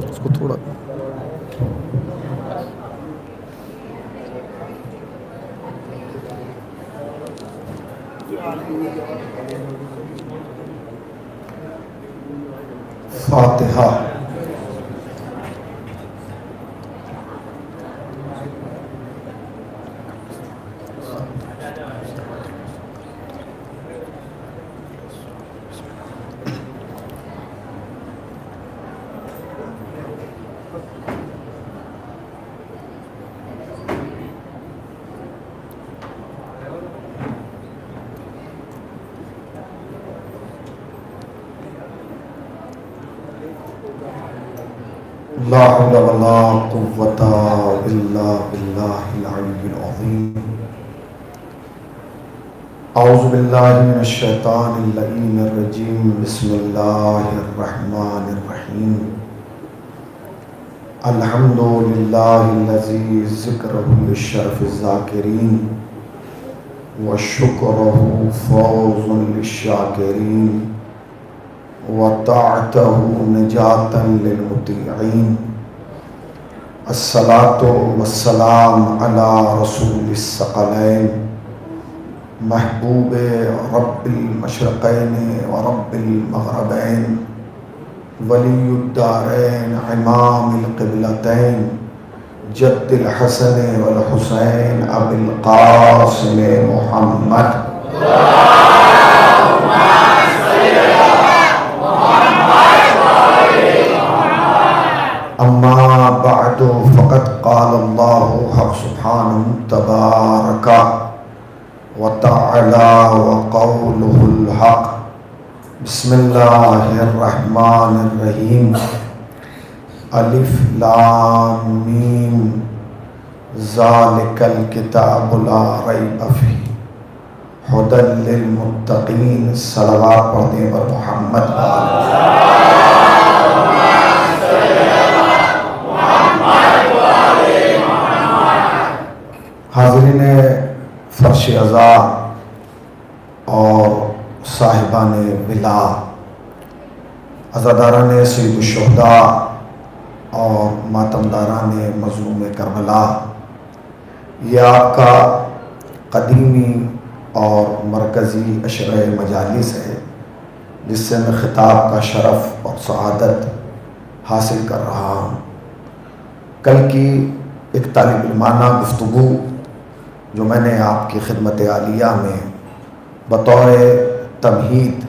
اس کو تھوڑا فاتحہ. لا حول ولا قوة إلا بالله العلي العظيم. أعوذ بالله من الشيطان اللعين الرجيم. بسم الله الرحمن الرحيم. الحمد لله الذي ذكره للشرف الذاكرين وشكره فوز للشاكرين وطاعته نجاة للمطيعين. الصلاة والسلام على رسول الثقلين محبوب رب المشرقين ورب المغربين ولي الدارين امام القبلتين جد الحسن والحسين ابي القاسم محمد. اما بعد فقد قال الله حق سبحانه تبارك وتعالى وقوله الحق. بسم الله الرحمن الرحيم. الف لام میم ذالک الکتاب لا ریب فیہ ھدی للمتقین. صلوات پڑھنے پر محمد حاضرین فرش عزا اور صاحبان ولا، عزاداران سید الشہداء اور ماتمداران مظلوم کربلا، یہ آپ کا قدیمی اور مرکزی عشرہ مجالس ہے جس سے میں خطاب کا شرف اور سعادت حاصل کر رہا ہوں. کل کی ایک طالب علمانہ گفتگو جو میں نے آپ کی خدمت عالیہ میں بطور تمہید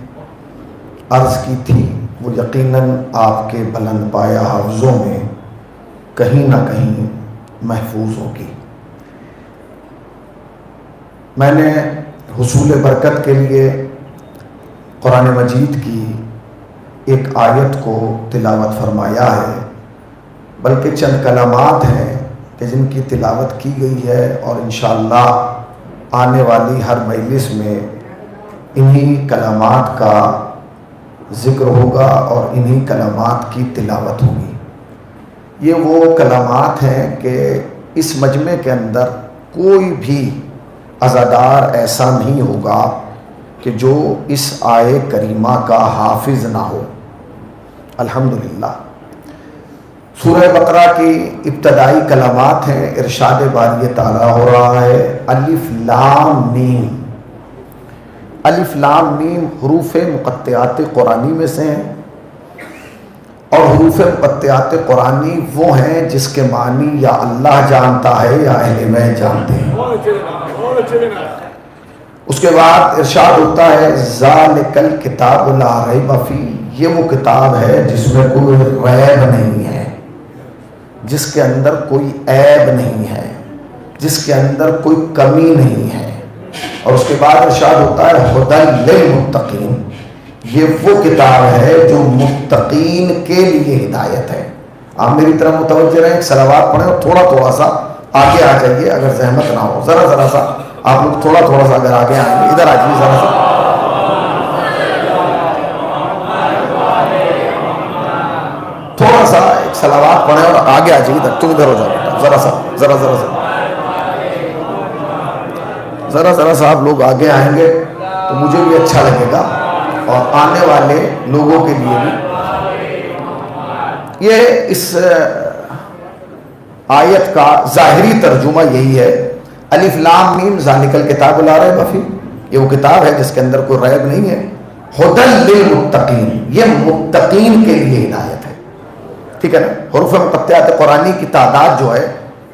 عرض کی تھی، وہ یقیناً آپ کے بلند پایہ حافظوں میں کہیں نہ کہیں محفوظ ہوگی. میں نے حصول برکت کے لیے قرآن مجید کی ایک آیت کو تلاوت فرمایا ہے، بلکہ چند کلمات ہیں کہ جن کی تلاوت کی گئی ہے اور انشاءاللہ آنے والی ہر مجلس میں انہی کلمات کا ذکر ہوگا اور انہی کلمات کی تلاوت ہوگی. یہ وہ کلمات ہیں کہ اس مجمع کے اندر کوئی بھی عزادار ایسا نہیں ہوگا کہ جو اس آیے کریمہ کا حافظ نہ ہو. الحمدللہ. سورہ بقرہ کی ابتدائی کلمات ہیں. ارشاد باری تعالیٰ ہو رہا ہے الف لام میم. الف لام میم حروف مقطعات قرآنی میں سے ہیں، اور حروف مقطعات قرآنی وہ ہیں جس کے معنی یا اللہ جانتا ہے یا اہل بیت جانتے ہیں. اس کے بعد ارشاد ہوتا ہے ذالک الکتاب لا ریب فیہ. یہ وہ کتاب ہے جس میں کوئی ریب نہیں ہے، جس کے اندر کوئی عیب نہیں ہے، جس کے اندر کوئی کمی نہیں ہے. اور اس کے بعد ارشاد ہوتا ہے ھدی للمتقین. یہ وہ کتاب ہے جو متقین کے لیے ہدایت ہے. آپ میری طرف متوجہ رہیں، ایک صلوات پڑھیں اور تھوڑا تھوڑا سا آگے آ جائیے اگر زحمت نہ ہو. ذرا سا آپ لوگ تھوڑا سا اگر آگے آئیں گے، ادھر آ جائیے ذرا سا. صلوات پڑھیں اور آگے آ جائیے ادھر، تم ادھر ہو جاؤ بیٹا، ذرا سا آپ لوگ آگے آئیں گے تو مجھے بھی اچھا لگے گا اور آنے والے لوگوں کے لیے بھی۔ یہ اس آیت کا ظاہری ترجمہ یہی ہے، الف لام میم ذالک الکتاب لا ریب فیہ، یہ وہ کتاب ہے جس کے اندر کوئی ریب نہیں ہے، ھدی للمتقین، یہ متقین کے لیے ہدایت ہے، ٹھیک ہے نا۔ حروف مقطعات قرآنی کی تعداد جو ہے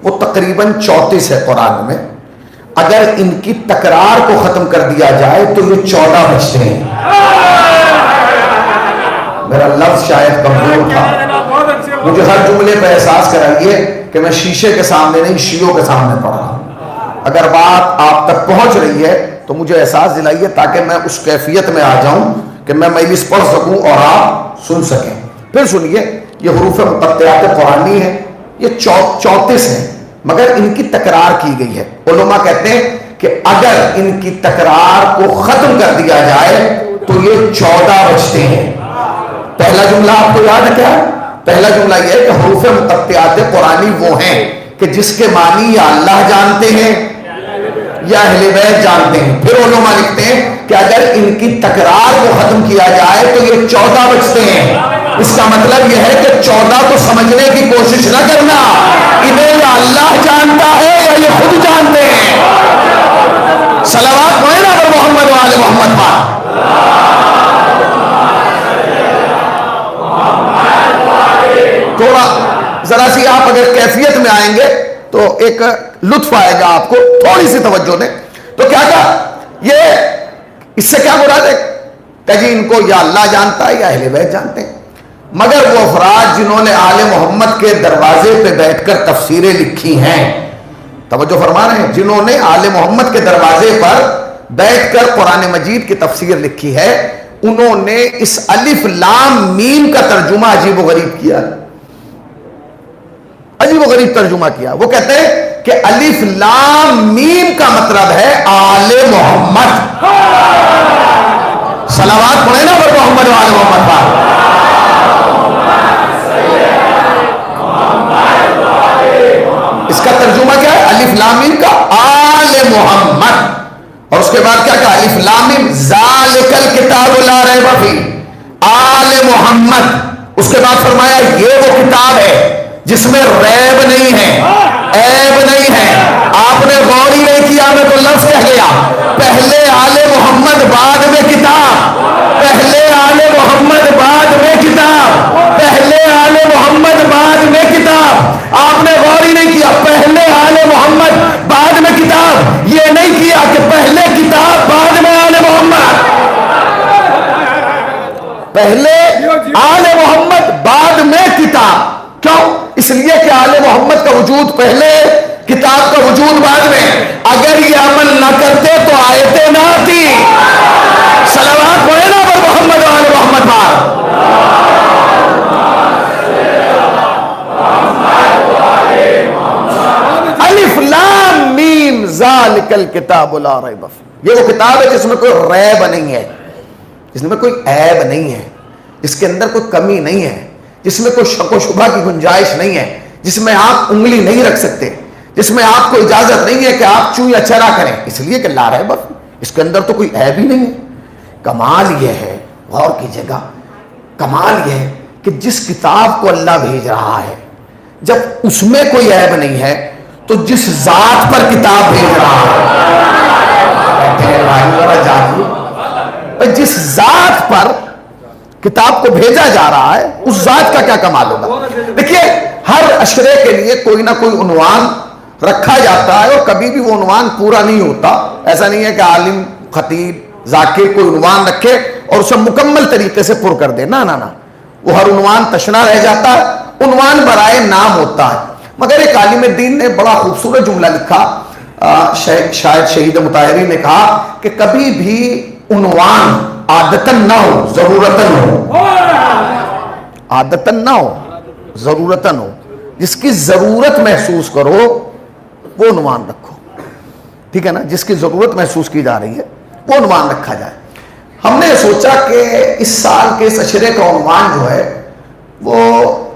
وہ تقریباً 34 ہے قرآن میں، اگر ان کی تکرار کو ختم کر دیا جائے تو یہ 14 بچتے ہیں۔ میرا لفظ شاید کمزور تھا، مجھے ہر جملے پہ احساس کرائیے کہ میں شیشے کے سامنے نہیں شیعوں کے سامنے پڑھ رہا ہوں۔ اگر بات آپ تک پہنچ رہی ہے تو مجھے احساس دلائیے تاکہ میں اس کیفیت میں آ جاؤں کہ میں مجلس پڑھ سکوں اور آپ سن سکیں۔ پھر سنیے، یہ حروف مقطعات قرآنی ہے، یہ 34 ہیں مگر ان کی تکرار کی گئی ہے۔ علماء کہتے ہیں کہ اگر ان کی تکرار کو ختم کر دیا جائے تو یہ 14 بچتے ہیں۔ پہلا جملہ آپ کو یاد ہے کیا؟ پہلا جملہ یہ ہے کہ حروف مقطعات قرآنی وہ ہیں کہ جس کے معنی یا اللہ جانتے ہیں یا اہل بیت جانتے ہیں۔ پھر علماء لکھتے ہیں کہ اگر ان کی تکرار کو ختم کیا جائے تو یہ 14 بچتے ہیں۔ اس کا مطلب یہ ہے کہ 14 کو سمجھنے کی کوشش نہ کرنا، انہیں یا اللہ جانتا ہے یا یہ خود جانتے ہیں۔ صلوات پڑھیں نا پر محمد و آل محمد پر۔ تھوڑا ذرا سی آپ اگر کیفیت میں آئیں گے تو ایک لطف آئے گا آپ کو، تھوڑی سی توجہ دیں۔ تو کیا یہ اس سے کیا مراد ہے کہ جی ان کو یا اللہ جانتا ہے یا اہل بیت جانتے ہیں، مگر وہ افراد جنہوں نے آل محمد کے دروازے پہ بیٹھ کر تفسیریں لکھی ہیں، توجہ فرما رہے ہیں، جنہوں نے آل محمد کے دروازے پر بیٹھ کر قرآن مجید کی تفسیر لکھی ہے، انہوں نے اس الف لام میم کا ترجمہ عجیب و غریب کیا، عجیب و غریب ترجمہ کیا۔ وہ کہتے ہیں کہ الف لام میم کا مطلب ہے آل محمد۔ صلوات پڑھیں نا پر محمد و آل محمد پر۔ اس کا ترجمہ کیا ہے؟ الف لام میم کا آل محمد، اور اس کے بعد کیا کہا؟ الف لام میم ذالک الکتاب لا ریب فیہ، آل محمد۔ اس کے بعد فرمایا یہ وہ کتاب ہے جس میں ریب نہیں ہے، عیب نہیں ہے۔ آپ نے غور ہی نہیں کیا، میں تو لفظ کہہ گیا، پہلے آل محمد بعد میں کتاب، پہلے آل محمد بعد میں کتاب، پہلے آل محمد بعد میں کتاب۔ آپ نے غور ہی نہیں کیا، پہلے آل محمد بعد میں کتاب، یہ نہیں کیا کہ پہلے کتاب بعد میں آل محمد، پہلے آل محمد بعد میں کتاب۔ کیوں؟ اس لیے کہ آل محمد کا وجود پہلے، کتاب کا وجود بعد میں۔ اگر یہ عمل نہ کرتے تو آیتیں نہ آتی۔ صلوات پڑھیں نا پر محمد و آل محمد پر۔ الف لام میم ذالک الکتاب لا ریب فیہ، یہ وہ کتاب ہے جس میں کوئی ریب نہیں ہے، جس میں کوئی عیب نہیں ہے، جس کے اندر کوئی کمی نہیں ہے، جس میں کوئی شک و شبہ کی گنجائش نہیں ہے، جس میں آپ انگلی نہیں رکھ سکتے، جس میں آپ کو اجازت نہیں ہے کہ آپ چوں یا چرا کریں، اس لیے کہ لا ریب فیہ، اس کے اندر تو کوئی عیب ہی نہیں ہے۔ کمال یہ ہے، غور کیجئے گا، کمال یہ ہے کہ جس کتاب کو اللہ بھیج رہا ہے جب اس میں کوئی عیب نہیں ہے تو جس ذات پر کتاب بھیج رہا ہے، جس ذات پر کتاب کو بھیجا جا رہا ہے اس ذات کا کیا کمال ہوگا۔ دیکھیے ہر اشرے کے لیے کوئی نہ کوئی عنوان رکھا جاتا ہے اور کبھی بھی وہ عنوان پورا نہیں ہوتا۔ ایسا نہیں ہے کہ عالم، خطیب، ذاکر کوئی عنوان رکھے اور اسے مکمل طریقے سے پر کر دے، نہ نہ نہ، وہ ہر عنوان تشنا رہ جاتا ہے، عنوان برائے نام ہوتا ہے۔ مگر ایک عالم دین نے بڑا خوبصورت جملہ لکھا، شاید شہید مطہری نے کہا کہ کبھی بھی عنوان عادتاً نہ ہو، ضرورتاً ہو، عادتاً نہ ہو، ضرورتاً ہو، جس کی ضرورت محسوس کرو وہ عنوان رکھو، ٹھیک ہے نا، جس کی ضرورت محسوس کی جا رہی ہے وہ عنوان رکھا جائے۔ ہم نے سوچا کہ اس سال کے اس اشرے کا عنوان جو ہے وہ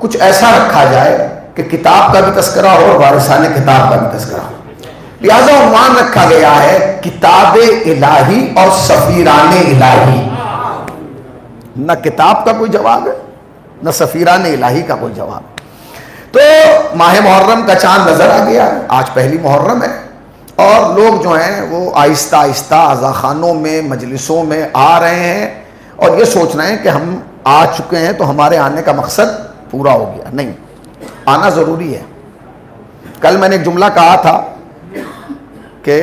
کچھ ایسا رکھا جائے کہ کتاب کا بھی تذکرہ ہو اور وارثان کتاب کا بھی تذکرہ ہو. لہذا عنوان رکھا گیا ہے کتاب الہی اور سفیران الہی. نہ کتاب کا کوئی جواب ہے نہ سفیران الہی کا کوئی جواب. تو ماہ محرم کا چاند نظر آ گیا. آج پہلی محرم ہے اور لوگ جو ہیں وہ آہستہ آہستہ عزاخانوں میں مجلسوں میں آ رہے ہیں اور یہ سوچ رہے ہیں کہ ہم آ چکے ہیں تو ہمارے آنے کا مقصد پورا ہو گیا. نہیں، آنا ضروری ہے. کل میں نے ایک جملہ کہا تھا کہ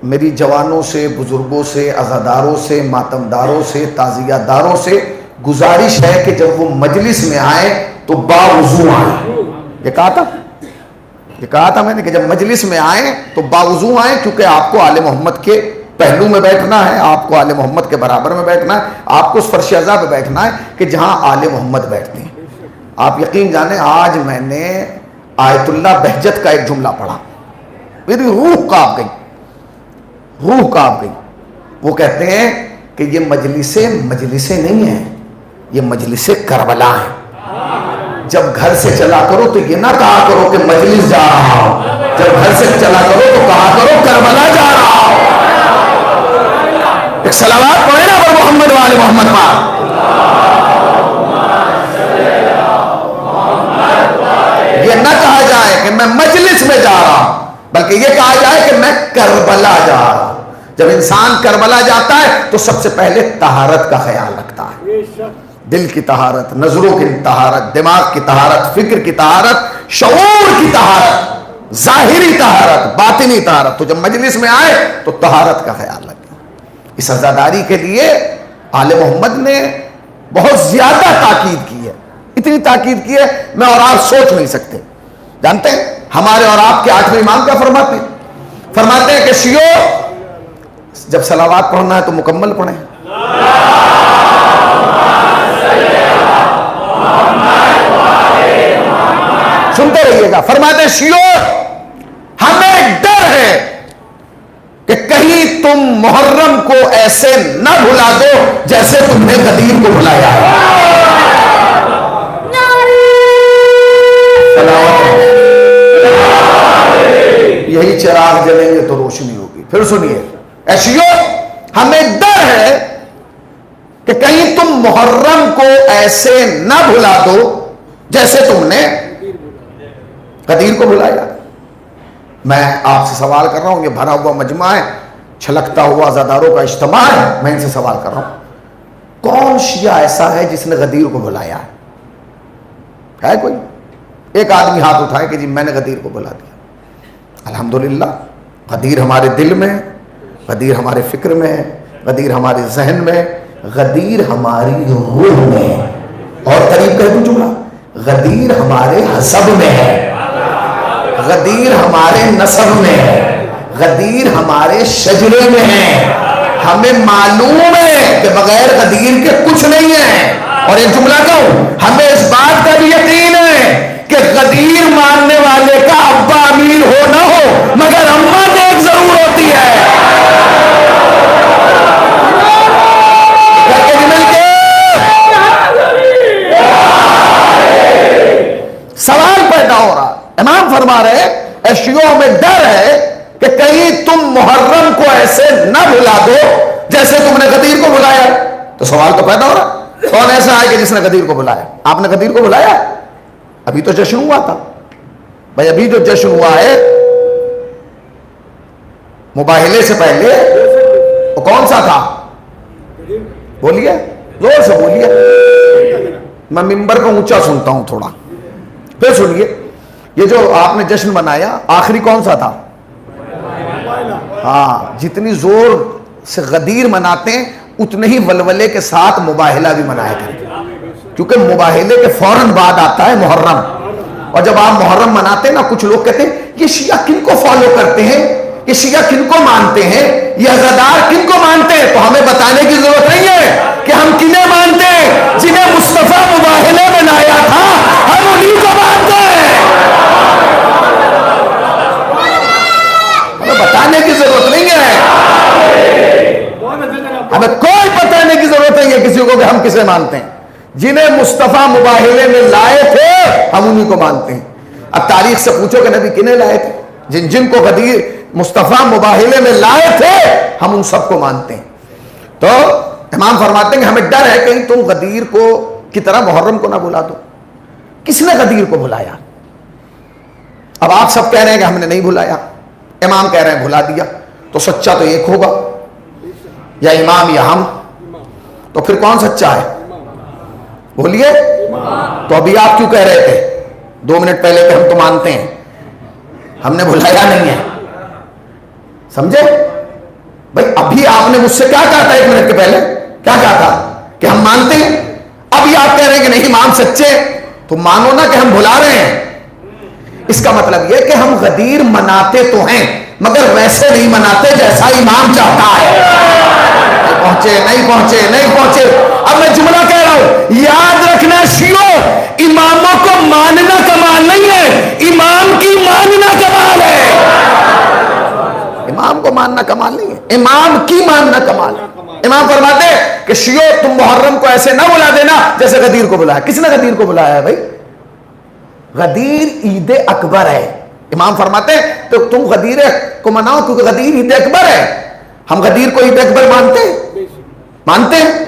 میری جوانوں سے، بزرگوں سے، عزاداروں سے، ماتمداروں سے، تعزیہ داروں سے گزارش ہے کہ جب وہ مجلس میں آئیں تو باوضو آئیں. یہ کہا تھا میں نے کہ جب مجلس میں آئیں تو باوضو آئیں، کیونکہ آپ کو آل محمد کے پہلو میں بیٹھنا ہے، آپ کو آل محمد کے برابر میں بیٹھنا ہے، آپ کو اس فرش اعضا پہ بیٹھنا ہے کہ جہاں آل محمد بیٹھتے ہیں. آپ یقین جانیں آج میں نے آیت اللہ بہجت کا ایک جملہ پڑھا، میری روح کانپ گئی. وہ کہتے ہیں کہ یہ مجلسیں نہیں ہیں، یہ مجلس کربلا ہیں. جب گھر سے چلا کرو تو یہ نہ کہا کرو کہ مجلس جا رہا ہوں، جب گھر سے چلا کرو تو کہا کرو کربلا جا رہا ہوں. ایک صلوات پڑھے نا پر محمد والے محمد پاک. یہ نہ کہا جائے کہ میں مجلس میں جا رہا ہوں، بلکہ یہ کہا جائے کہ میں کربلا جا رہا ہوں. جب انسان کربلا جاتا ہے تو سب سے پہلے طہارت کا خیال رکھتا ہے. دل کی طہارت، نظروں کی طہارت، دماغ کی طہارت، فکر کی طہارت، شعور کی طہارت، ظاہری طہارت، باطنی طہارت. تو جب مجلس میں آئے تو طہارت کا خیال رکھیں. اس عزاداری کے لیے آل محمد نے بہت زیادہ تاکید کی ہے. اتنی تاکید کی ہے میں اور آپ سوچ نہیں سکتے. جانتے ہیں ہمارے اور آپ کے 8ویں امام کیا فرماتے ہیں کہ شیعو جب صلوات پڑھنا ہے تو مکمل پڑھیں. سنتے رہیے گا. فرماتے ہیں شیعو ہمیں ڈر ہے کہ کہیں تم محرم کو ایسے نہ بھلا دو جیسے تم نے غدیر کو بھلایا ہے. یہی چراغ جلیں گے تو روشنی ہوگی. پھر سنیے ایشیو ہمیں ڈر ہے کہ کہیں تم محرم کو ایسے نہ بھلا دو جیسے تم نے غدیر کو بھلایا. میں آپ سے سوال کر رہا ہوں، یہ بھرا ہوا مجمع ہے، چھلکتا ہوا عزاداروں کا اجتماع ہے، میں ان سے سوال کر رہا ہوں کون شیعہ ایسا ہے جس نے غدیر کو بھلایا ہے کوئی؟ ایک آدمی ہاتھ اٹھائے کہ جی میں نے غدیر کو بلا دیا. الحمدللہ غدیر ہمارے دل میں، غدیر ہمارے فکر میں، غدیر ہمارے ذہن میں، غدیر ہماری روح میں. اور قریب کہہ دوں جملہ، غدیر ہمارے حسب میں ہے، غدیر ہمارے نسب میں ہے، غدیر ہمارے شجرے میں ہے. ہمیں معلوم ہے کہ بغیر غدیر کے کچھ نہیں ہے. اور ایک جملہ کہوں، ہمیں اس بات کا بھی یقین ہے کہ غدیر ماننے والے کا ابا امیر ہو نہ ہو مگر اماں نیک ضرور ہوتی ہے. سوال پیدا ہو رہا، امام فرما رہے اے شیعوں میں ڈر ہے کہ کہیں تم محرم کو ایسے نہ بھلا دو جیسے تم نے غدیر کو بلایا. تو سوال تو پیدا ہو رہا کون ایسا ہے کہ جس نے غدیر کو بلایا؟ آپ نے غدیر کو بلایا؟ ابھی تو جشن ہوا تھا بھائی. ابھی جو جشن ہوا ہے مباہلے سے پہلے وہ کون سا تھا؟ بولیے زور سے بولیے، میں ممبر کو اونچا سنتا ہوں تھوڑا. پھر سنیے یہ جو آپ نے جشن منایا آخری کون سا تھا؟ ہاں، جتنی زور سے غدیر مناتے ہیں اتنے ہی ولولے کے ساتھ مباہلہ بھی منایا کریں، کیونکہ مباہلے کے فوراً بعد آتا ہے محرم. اور جب آپ محرم مناتے ہیں نا، کچھ لوگ کہتے ہیں یہ شیعہ کن کو فالو کرتے ہیں، یہ شیعہ کن کو مانتے ہیں، یہ عزادار کن کو مانتے ہیں. تو ہمیں بتانے کی ضرورت نہیں ہے کہ ہم کنہیں مانتے ہیں. جنہیں مصطفیٰ مباہلے میں لایا تھا ہم انہیں کو مانتے ہیں. ہمیں بتانے کی ضرورت نہیں ہے، ہمیں کوئی بتانے کی ضرورت نہیں ہے کسی کو کہ ہم کسے مانتے ہیں. جنہیں مصطفیٰ مباہلے میں لائے تھے ہم انہی کو مانتے ہیں. اب تاریخ سے پوچھو کہ نبی کنہیں لائے تھے؟ جن کو غدیر مصطفیٰ مباہلے میں لائے تھے ہم ان سب کو مانتے ہیں. تو امام فرماتے ہیں کہ ہمیں ڈر ہے کہیں تم غدیر کو کی طرح محرم کو نہ بھلا دو. کس نے غدیر کو بھلایا؟ اب آپ سب کہہ رہے ہیں کہ ہم نے نہیں بھلایا, امام کہہ رہے ہیں بھلا دیا, تو سچا تو ایک ہوگا, یا امام یا ہم. تو پھر کون سچا ہے؟ بولیے. تو ابھی آپ کیوں کہہ رہے تھے 2 منٹ پہلے کہ ہم تو مانتے ہیں, ہم نے بھلایا نہیں ہے؟ سمجھے بھائی؟ ابھی آپ نے مجھ سے کیا کہا تھا 1 منٹ کے پہلے؟ کیا کہا تھا؟ کہ ہم مانتے ہیں. ابھی آپ کہہ رہے ہیں کہ نہیں امام سچے, تو مانو نا کہ ہم بھلا رہے ہیں. اس کا مطلب یہ کہ ہم غدیر مناتے تو ہیں مگر ویسے نہیں مناتے جیسا امام چاہتا ہے. نہیں پہنچے. اب میں جملہ کہہ رہا ہوں, یاد رکھنا شیعو, اماموں کو ماننا کمال نہیں ہے, امام کی ماننا کمال ہے. امام کو ماننا کمال نہیں ہے, امام کی ماننا کمال ہے. امام فرماتے ہیں کہ شیعو تم محرم کو ایسے نہ بلا دینا جیسے غدیر کو بلایا. کس نے غدیر کو بلایا ہے بھائی؟ غدیر عید اکبر ہے. امام فرماتے ہیں تو تم غدیر کو مناؤ کیونکہ غدیر عید اکبر ہے. ہم غدیر کو عید اکبر مانتے ہیں.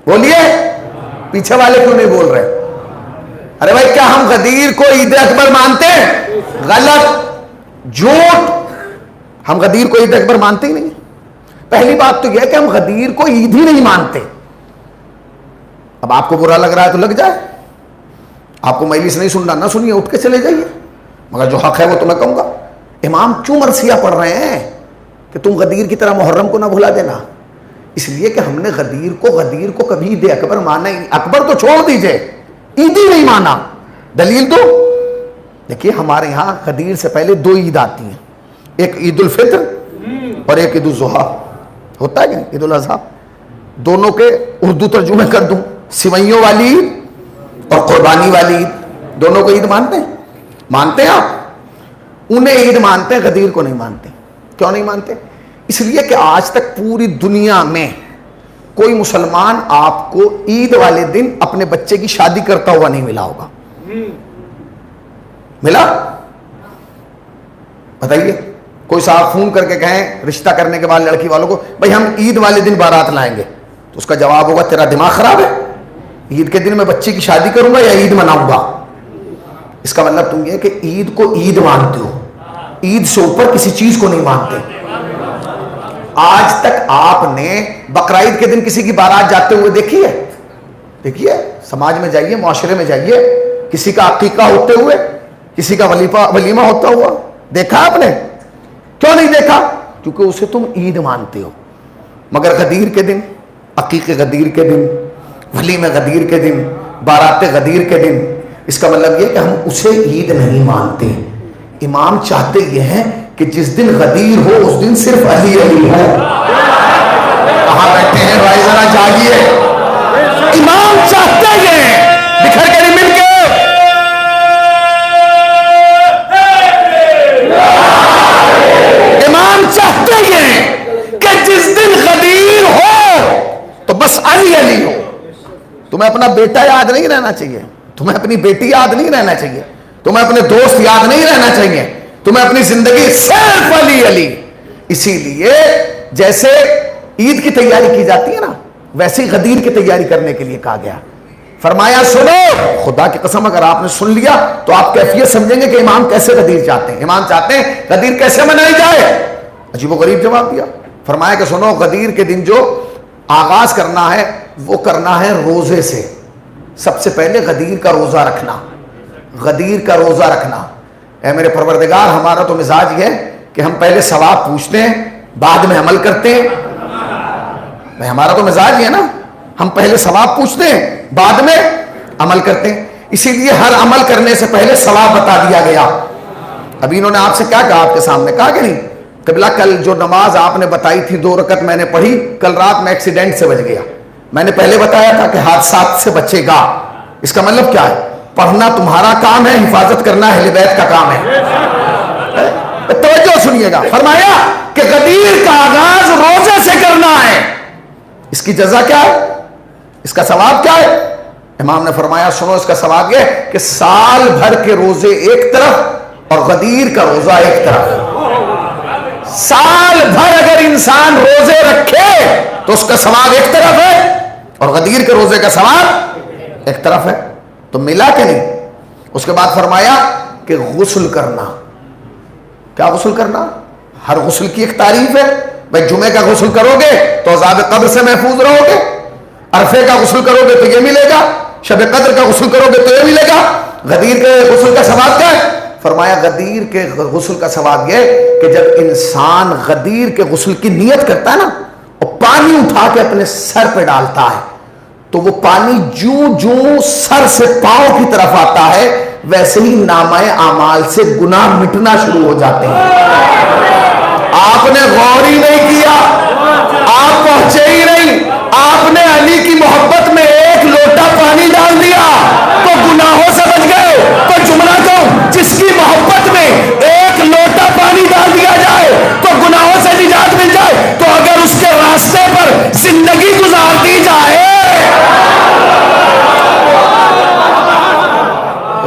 بولیے. پیچھے والے کیوں نہیں بول رہے؟ ارے بھائی کیا ہم غدیر کو عید اکبر مانتے ہیں؟ غلط, جھوٹ. ہم غدیر کو عید اکبر مانتے ہی نہیں. پہلی بات تو یہ ہے کہ ہم غدیر کو عید ہی نہیں مانتے. اب آپ کو برا لگ رہا ہے تو لگ جائے, آپ کو مجلس نہیں سننا نہ سنیے, اٹھ کے چلے جائیے, مگر جو حق ہے وہ تو میں کہوں گا. امام کیوں مرثیہ پڑھ رہے ہیں کہ تم غدیر کی طرح محرم کو نہ بھلا دینا؟ اس لیے کہ ہم نے غدیر کو کبھی عید اکبر مانا ہی نہیں. اکبر تو چھوڑ دیجئے, عید ہی نہیں مانا. دلیل دو. دیکھیے ہمارے یہاں غدیر سے پہلے 2 عید آتی ہیں, ایک عید الفطر اور ایک عید الاضحیٰ. ہوتا ہے کہ عید الاضحیٰ, دونوں کے اردو ترجمے کر دوں, سوئیوں والی عید اور قربانی والی عید, دونوں کو عید مانتے ہیں آپ؟ انہیں عید مانتے ہیں, غدیر کو نہیں مانتے. کیوں نہیں مانتے؟ اس لیے کہ آج تک پوری دنیا میں کوئی مسلمان آپ کو عید والے دن اپنے بچے کی شادی کرتا ہوا نہیں ملا ہوگا. ملا؟ بتائیے. کوئی صاحب فون کر کے کہیں رشتہ کرنے کے بعد لڑکی والوں کو بھائی ہم عید والے دن بارات لائیں گے, تو اس کا جواب ہوگا تیرا دماغ خراب ہے, عید کے دن میں بچی کی شادی کروں گا یا عید مناؤں گا؟ اس کا مطلب تم یہ کہ عید کو عید مانتے ہو, عید سے اوپر کسی چیز کو نہیں مانتے. آج تک آپ نے بقرعید کے دن کسی کی بارات جاتے ہوئے دیکھیے سماج میں جائیے, معاشرے میں جائیے, کسی کا عقیقہ ہوتے ہوئے, کسی کا ولیمہ ہوتا ہوا دیکھا آپ نے؟ کیوں نہیں دیکھا؟ کیونکہ اسے تم عید مانتے ہو. مگر غدیر کے دن, عقیقے غدیر کے دن, ولیمہ غدیر کے دن, بارات غدیر کے دن, اس کا مطلب یہ کہ ہم اسے عید نہیں مانتے. امام چاہتے یہ ہیں کہ جس دن غدیر ہو اس دن صرف علی ہو. کہاں بیٹھے ہیں بھائی, ذرا جاگیے. امام چاہتے یہ ہیں, بکھر کے نہیں مل کے. امام چاہتے یہ ہیں کہ جس دن غدیر ہو تو بس علی ہو. تمہیں اپنا بیٹا یاد نہیں رہنا چاہیے, تمہیں اپنی بیٹی یاد نہیں رہنا چاہیے, تمہیں اپنے دوست یاد نہیں رہنا چاہیے, تمہیں اپنی زندگی صرف علی. اسی لیے جیسے عید کی تیاری کی جاتی ہے نا, ویسے ہی غدیر کی تیاری کرنے کے لیے کہا گیا. فرمایا سنو, خدا کی قسم اگر آپ نے سن لیا تو آپ کیفیت سمجھیں گے کہ امام کیسے غدیر چاہتے ہیں. امام چاہتے ہیں غدیر کیسے منائی جائے. عجیب و غریب جواب دیا. فرمایا کہ سنو, غدیر کے دن جو آغاز کرنا ہے وہ کرنا ہے روزے سے. سب سے پہلے غدیر کا روزہ رکھنا. اے میرے پروردگار, ہمارا تو مزاج یہ ہے کہ ہم پہلے ثواب پوچھتے ہیں بعد میں عمل کرتے ہیں. ہمارا تو مزاج یہ ہے نا, ہم پہلے ثواب پوچھتے ہیں بعد میں عمل کرتے ہیں. اسی لیے ہر عمل کرنے سے پہلے ثواب بتا دیا گیا. ابھی انہوں نے آپ سے کیا کہا, آپ کے سامنے کہا کہ نہیں قبلہ کل جو نماز آپ نے بتائی تھی 2 رکعت میں نے پڑھی, کل رات میں ایکسیڈنٹ سے بچ گیا. میں نے پہلے بتایا تھا کہ حادثات سے بچے گا. اس کا مطلب کیا ہے؟ پڑھنا تمہارا کام ہے, حفاظت کرنا اہل بیت کا کام ہے. توجہ سنیے گا. فرمایا کہ غدیر کا آغاز روزے سے کرنا ہے. اس کی جزا کیا ہے, اس کا ثواب کیا ہے؟ امام نے فرمایا سنو اس کا ثواب یہ کہ سال بھر کے روزے ایک طرف اور غدیر کا روزہ ایک طرف. سال بھر اگر انسان روزے رکھے تو اس کا ثواب ایک طرف ہے اور غدیر کے روزے کا ثواب ایک طرف ہے. تو ملا کہ نہیں؟ اس کے بعد فرمایا کہ غسل کرنا. کیا غسل کرنا؟ ہر غسل کی ایک تعریف ہے. بھائی جمعے کا غسل کرو گے تو عذاب قبر سے محفوظ رہو گے, عرفے کا غسل کرو گے تو یہ ملے گا, شب قدر کا غسل کرو گے تو یہ ملے گا. غدیر کے غسل کا ثواب کیا ہے؟ فرمایا غدیر کے غسل کا ثواب یہ کہ جب انسان غدیر کے غسل کی نیت کرتا ہے نا اور پانی اٹھا کے اپنے سر پہ ڈالتا ہے تو وہ پانی جوں سر سے پاؤں کی طرف آتا ہے ویسے ہی نامہ اعمال سے گناہ مٹنا شروع ہو جاتے ہیں. آپ نے غور ہی نہیں کیا, آپ پہنچے ہی نہیں, آپ نے علی کی محبت میں ایک لوٹا پانی ڈال دیا تو گناہوں سے بچ گئے. تو جملہ کہوں, جس کی محبت میں ایک لوٹا پانی ڈال دیا جائے تو گناہوں سے نجات مل جائے, تو اگر اس کے راستے پر زندگی گزار دی جائے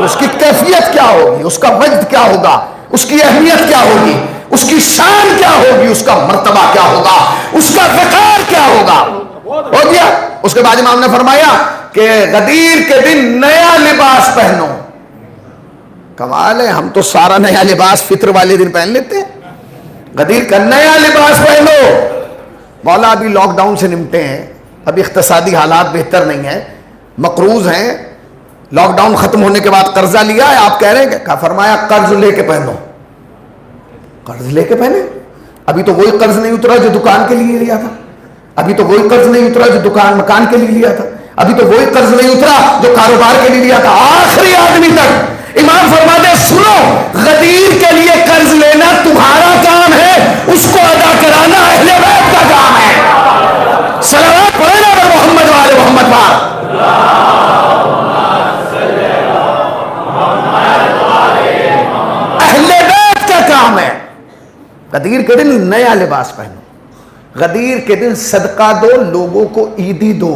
اس کی کیفیت کیا ہوگی, اس کا مجد کیا ہوگا, اس کی اہمیت کیا ہوگی, اس کی شان کیا ہوگی, اس کا مرتبہ کیا ہوگا, اس کا وقار کیا ہوگا. ہو گیا. اس کے بعد امام نے فرمایا کہ غدیر کے دن نیا لباس پہنو. کمال ہے, ہم تو سارا نیا لباس فطر والے دن پہن لیتے ہیں. غدیر کا نیا لباس پہنو. مولا ابھی لاک ڈاؤن سے نمٹے ہیں, ابھی اقتصادی حالات بہتر نہیں ہیں, مقروض ہیں, لاک ڈاؤن ختم ہونے کے بعد قرضہ لیا ہے, آپ کہہ رہے ہیں کہ فرمایا قرض لے کے پہنو. قرض لے کے پہنے؟ ابھی تو وہی قرض نہیں اترا جو دکان کے لیے لیا تھا, ابھی تو وہی قرض نہیں اترا جو دکان مکان کے لیے لیا تھا, ابھی تو وہی قرض نہیں اترا جو کاروبار کے لیے لیا تھا. آخری آدمی تک امام فرماتے سنو, غدیر کے لیے قرض لینا تمہارا کام ہے, اس کو ادا کرانا اہل بیت کا کام ہے. صلوات پڑھے نا محمد والے محمد بار. کام ہے. غدیر کے دن نیا لباس پہنو, غدیر کے دن صدقہ دو, لوگوں کو عیدی دو.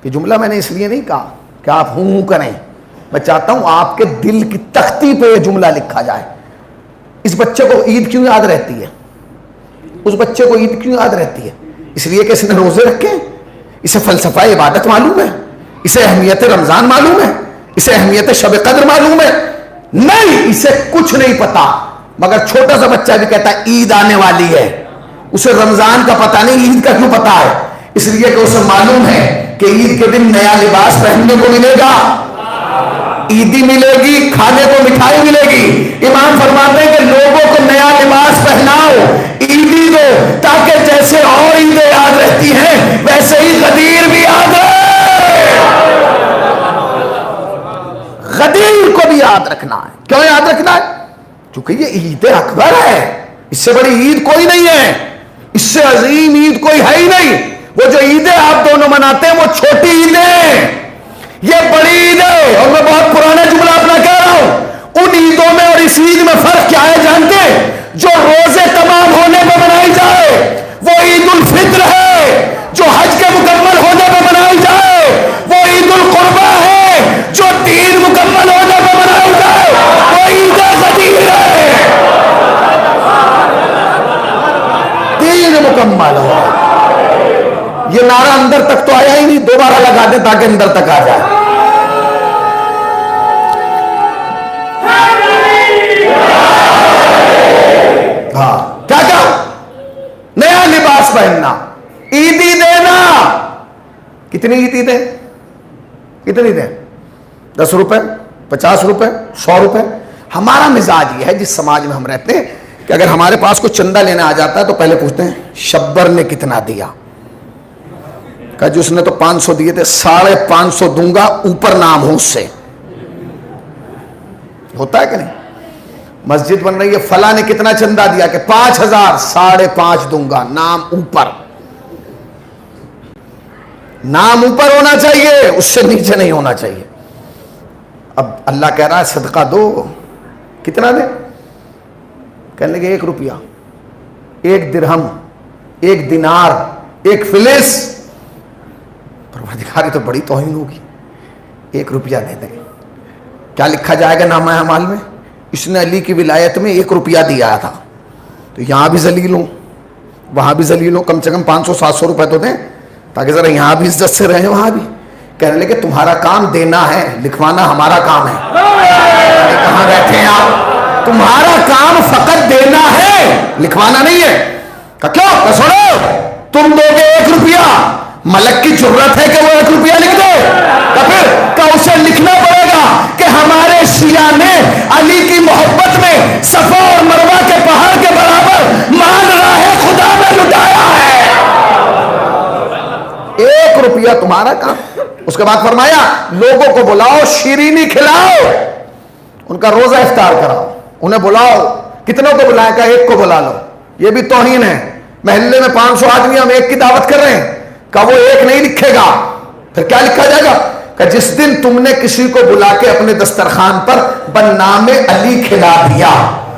یہ جملہ میں نے اس لیے نہیں کہا کہ آپ ہوں کریں, میں چاہتا ہوں آپ کے دل کی تختی پہ یہ جملہ لکھا جائے. اس بچے کو عید کیوں یاد رہتی ہے, اس بچے کو عید کیوں یاد رہتی ہے؟ اس لیے کہ اس نے روزے رکھے, اسے فلسفہ عبادت معلوم ہے, اسے اہمیت رمضان معلوم ہے, اسے اہمیت شب قدر معلوم ہے. نہیں, اسے کچھ نہیں پتا. مگر چھوٹا سا بچہ بھی کہتا ہے عید آنے والی ہے, اسے رمضان کا پتا نہیں, عید کا کیوں پتا ہے؟ اس لیے کہ اسے معلوم ہے کہ عید کے دن نیا لباس پہننے کو ملے گا, عیدی ملے گی, کھانے کو مٹھائی ملے گی. امام فرماتے ہیں کہ لوگوں کو نیا لباس پہناؤ, عیدی دو, تاکہ جیسے اور عیدیں یاد رہتی ہیں ویسے ہی غدیر بھی یاد رہے. غدیر کو بھی یاد رکھنا ہے. کیوں یاد رکھنا ہے؟ کیونکہ یہ عید اکبر ہے, اس سے بڑی عید کوئی نہیں ہے, اس سے عظیم عید کوئی ہے ہی نہیں. وہ جو عیدیں آپ دونوں مناتے ہیں وہ چھوٹی عیدیں ہیں, یہ بڑی عید ہے. اور میں بہت پرانا جملہ اپنا کہہ رہا ہوں, ان عیدوں میں اور اس عید میں فرق کیا ہے جانتے ہیں؟ جو روزے تمام ہونے پہ منائی جائے وہ عید الفطر ہے, جو حج کے مکمل ہونے پہ منائی جائے وہ عید القربہ ہے, جو دین مکمل ہونے پہ منائی جائے وہ عید غدیر ہے. دین مکمل ہو. یہ نعرہ اندر تک تو آیا ہی نہیں, دوبارہ لگا دیں تاکہ اندر تک آ جائے. ہاں, کیا کہا؟ نیا لباس پہننا, عیدی دینا. کتنی عیدی دیں؟ کتنی دیں؟ 10 روپے, 50 روپے, 100 روپے. ہمارا مزاج یہ ہے جس سماج میں ہم رہتے ہیں کہ اگر ہمارے پاس کوئی چندہ لینا آ جاتا ہے تو پہلے پوچھتے ہیں شبر نے کتنا دیا. کہا جی اس نے تو 500 دیے تھے, 550 دوں گا, اوپر نام ہو اس سے. ہوتا ہے کہ نہیں؟ مسجد بن رہی ہے, فلاں نے کتنا چندہ دیا کہ 5000, 5.5 دوں گا, نام اوپر. نام اوپر ہونا چاہیے, اس سے نیچے نہیں ہونا چاہیے. اب اللہ کہہ رہا ہے صدقہ دو. کتنا دے؟ کہنے لگے 1 روپیہ, 1 درہم, 1 دینار, 1 فلس. پروردگار تو بڑی توہین ہوگی، 1 روپیہ دے دیں، کیا لکھا جائے گا نامہ اعمال میں؟ اس نے علی کی ولایت میں 1 روپیہ دیا تھا، تو یہاں بھی ذلیل ہوں وہاں بھی ذلیل ہوں، کم سے کم 500-700 روپے تو دیں تاکہ ذرا یہاں بھی عزت سے رہیں وہاں بھی۔ کہنے لگے کہ تمہارا کام دینا ہے، لکھوانا ہمارا کام ہے۔ کہاں بیٹھے ہیں آپ؟ تمہارا کام فقط دینا ہے، لکھوانا نہیں ہے۔ کہ کیوں؟ کہ سنو، تم دو گے 1 روپیہ، ملک کی جرت ہے کہ وہ 1 روپیہ لکھ دے؟ تو پھر کہ اسے لکھنا پڑے گا کہ ہمارے شیعہ نے علی کی محبت میں صفا اور مروہ کے پہاڑ کے برابر مال راہ خدا میں لٹایا ہے۔ 1 روپیہ تمہارا کام۔ اس کے بعد فرمایا لوگوں کو بلاؤ، شیرینی کھلاؤ، ان کا روزہ افطار کراؤ، انہیں بلاؤ۔ کتنوں کو بلائے؟ کہ 1 کو بلا لو۔ یہ بھی توہین ہے، محلے میں 500 آدمی ہم 1 کی دعوت کر رہے ہیں، کہ وہ 1 نہیں لکھے گا، پھر کیا لکھا جائے گا؟ کہ جس دن تم نے کسی کو بلا کے اپنے دسترخوان پر بنام علی کھلا دیا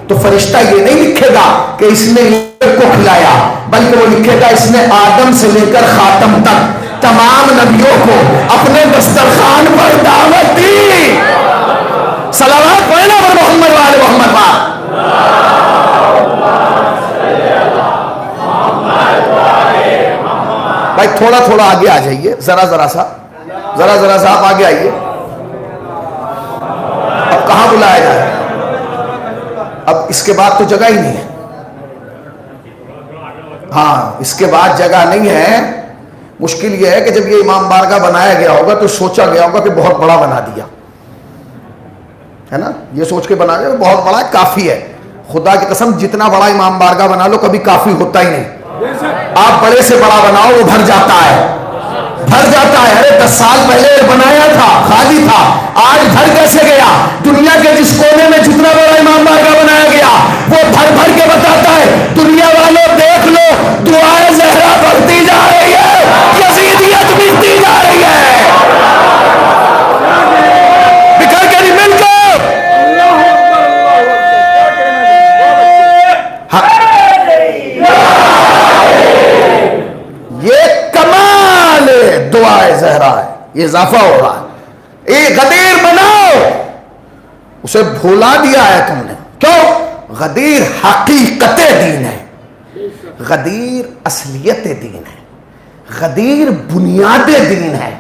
تو فرشتہ یہ نہیں لکھے گا کہ اس نے ایک کو کھلایا، بلکہ وہ لکھے گا اس نے آدم سے لے کر خاتم تک تمام نبیوں کو اپنے دسترخوان پر دعوت دی۔ صلوات پڑھنا پر محمد وآل محمد پاک۔ بھائی تھوڑا تھوڑا آگے آ جائیے، ذرا ذرا سا آپ آگے آئیے۔ اب کہاں بلایا جائے؟ اب اس کے بعد تو جگہ ہی نہیں ہے۔ ہاں اس کے بعد جگہ نہیں ہے۔ مشکل یہ ہے کہ جب یہ امام بارگاہ بنایا گیا ہوگا تو سوچا گیا ہوگا کہ بہت بڑا بنا دیا ہے نا، یہ سوچ کے بنا دیا بہت بڑا ہے، کافی ہے۔ خدا کی قسم جتنا بڑا امام بارگاہ بنا لو کبھی کافی ہوتا ہی نہیں۔ آپ بڑے سے بڑا بناؤ وہ بھر جاتا ہے۔ ارے 10 سال پہلے بنایا تھا خالی تھا، آج بھر کیسے گیا؟ دنیا کے جس کونے میں جتنا بڑا امام بارگاہ بنایا گیا وہ بھر بھر کے بتاتا ہے دنیا والوں دیکھ لو، دعائے زہرا بڑھتی جا رہی ہے، یزیدیت مٹتی جا رہی ہے۔ بکھر کے نہیں مل کر یہ کمال دعائے زہرا ہے، یہ اضافہ ہو رہا ہے۔ ایک غدیر بناؤ، اسے بھولا دیا ہے تم نے۔ کیوں؟ غدیر حقیقت دین ہے، غدیر اصلیت دین ہے، غدیر بنیاد دین ہے،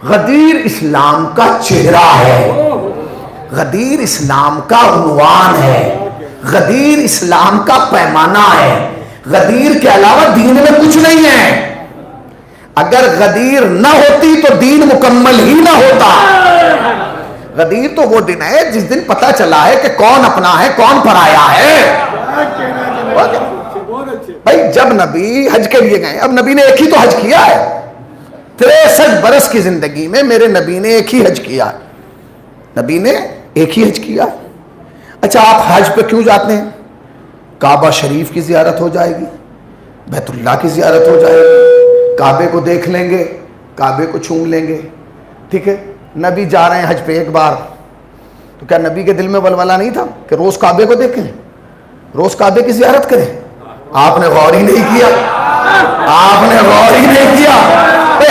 غدیر اسلام کا چہرہ ہے، غدیر اسلام کا عنوان ہے، غدیر اسلام کا پیمانہ ہے۔ غدیر کے علاوہ دین میں کچھ نہیں ہے۔ اگر غدیر نہ ہوتی تو دین مکمل ہی نہ ہوتا۔ غدیر تو وہ دن ہے جس دن پتہ چلا ہے کہ کون اپنا ہے کون پرایا ہے۔ بھائی جب نبی حج کے لیے گئے، اب نبی نے ایک ہی تو حج کیا ہے، 63 برس کی زندگی میں میرے نبی نے ایک ہی حج کیا، نبی نے ایک ہی حج کیا۔ اچھا آپ حج پہ کیوں جاتے ہیں؟ کعبہ شریف کی زیارت ہو جائے گی، بیت اللہ کی زیارت ہو جائے گی، کعبے کو دیکھ لیں گے، کعبے کو چھوم لیں گے، ٹھیک ہے۔ نبی جا رہے ہیں حج پہ ایک بار، تو کیا نبی کے دل میں ولولہ نہیں تھا کہ روز کعبے کو دیکھیں، روز کعبے کی زیارت کریں؟ آپ نے غور ہی نہیں کیا، آپ نے غور ہی نہیں کیا۔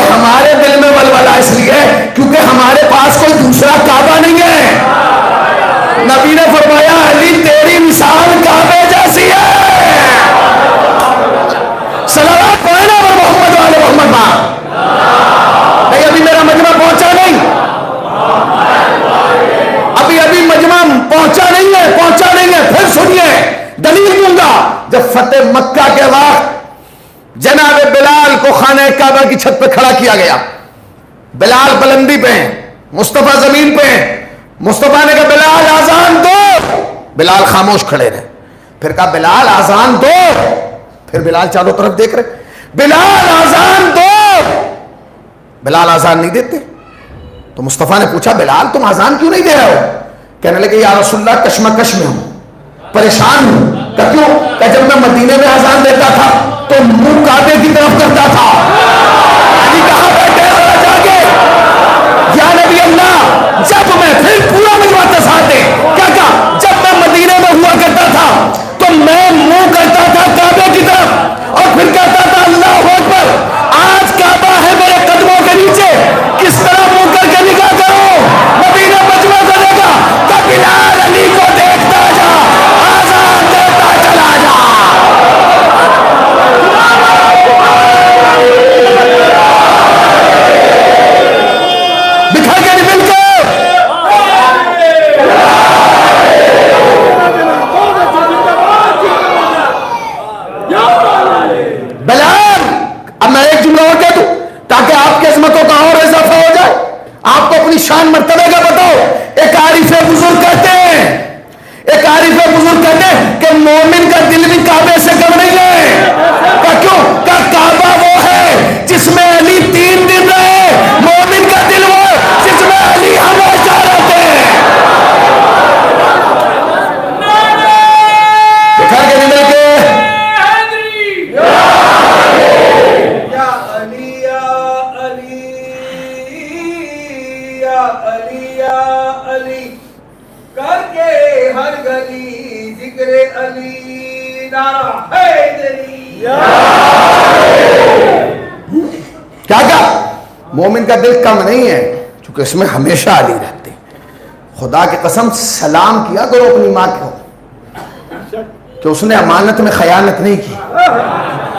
ہمارے دل میں ولولہ اس لیے کیونکہ ہمارے پاس کوئی دوسرا کعبہ نہیں ہے۔ نبی نے فرمایا علی تیری مثال کعبے جیسی ہے۔ صلوات پڑھنا پر محمد والے محمد پاک۔ نہیں ابھی میرا مجمع پہنچا نہیں، ابھی مجمع پہنچا نہیں ہے، پھر سنیے دلیل دوں گا۔ جب فتح مکہ کے وقت جناب بلال کو خانہ کعبہ کی چھت پہ کھڑا کیا گیا، بلال بلندی پہ ہیں، مصطفیٰ زمین پہ ہیں، مصطفیٰ نے کہا بلال آزان دو، بلال خاموش کھڑے رہے، پھر کہا بلال آزان دو، پھر بلال چاروں طرف دیکھ رہے، بلال آزان دو، بلال آزان نہیں دیتے۔ تو مصطفیٰ نے پوچھا بلال تم آزان کیوں نہیں دے رہے ہو؟ کہنے لگے یا رسول اللہ کشمکش میں ہوں، پریشان ہوں۔ کہ کیوں؟ کہ جب میں مدینے میں آزان دیتا تھا تو منہ کعبے کی طرف کرتا تھا۔ علی کہاں بیٹھے ہو جاگے یا نبی اللہ؟ جب میں پھر پورا مجمع ساتھ دے، کیا کہا؟ جب میں مدینے میں ہوا کرتا تھا تو میں منہ کرتا تھا کعبے کی طرف اور پھر کہتا تھا اللہ اکبر، آج کعبہ ہے میرے قدموں کے شان مرتبے کا بتاؤ. ایک عارف بزرگ کہتے ہیں کہ مومن کا دل بھی کعبے سے کم نہیں ہے. کیوں؟ کہ کعبہ وہ ہے جس میں علی 3 دن رہے. مومن کا دل وہ ہے جس میں علی ہمیشہ رہتے ہیں. دکھا کے نہیں مل کے کر کے ہر گلی ذکر علی نعرہ حیدری. کیا مومن کا دل کم نہیں ہے چونکہ اس میں ہمیشہ علی رہتے ہیں. خدا کی قسم سلام کیا کرو اپنی ماں کو کہ اس نے امانت میں خیانت نہیں کی.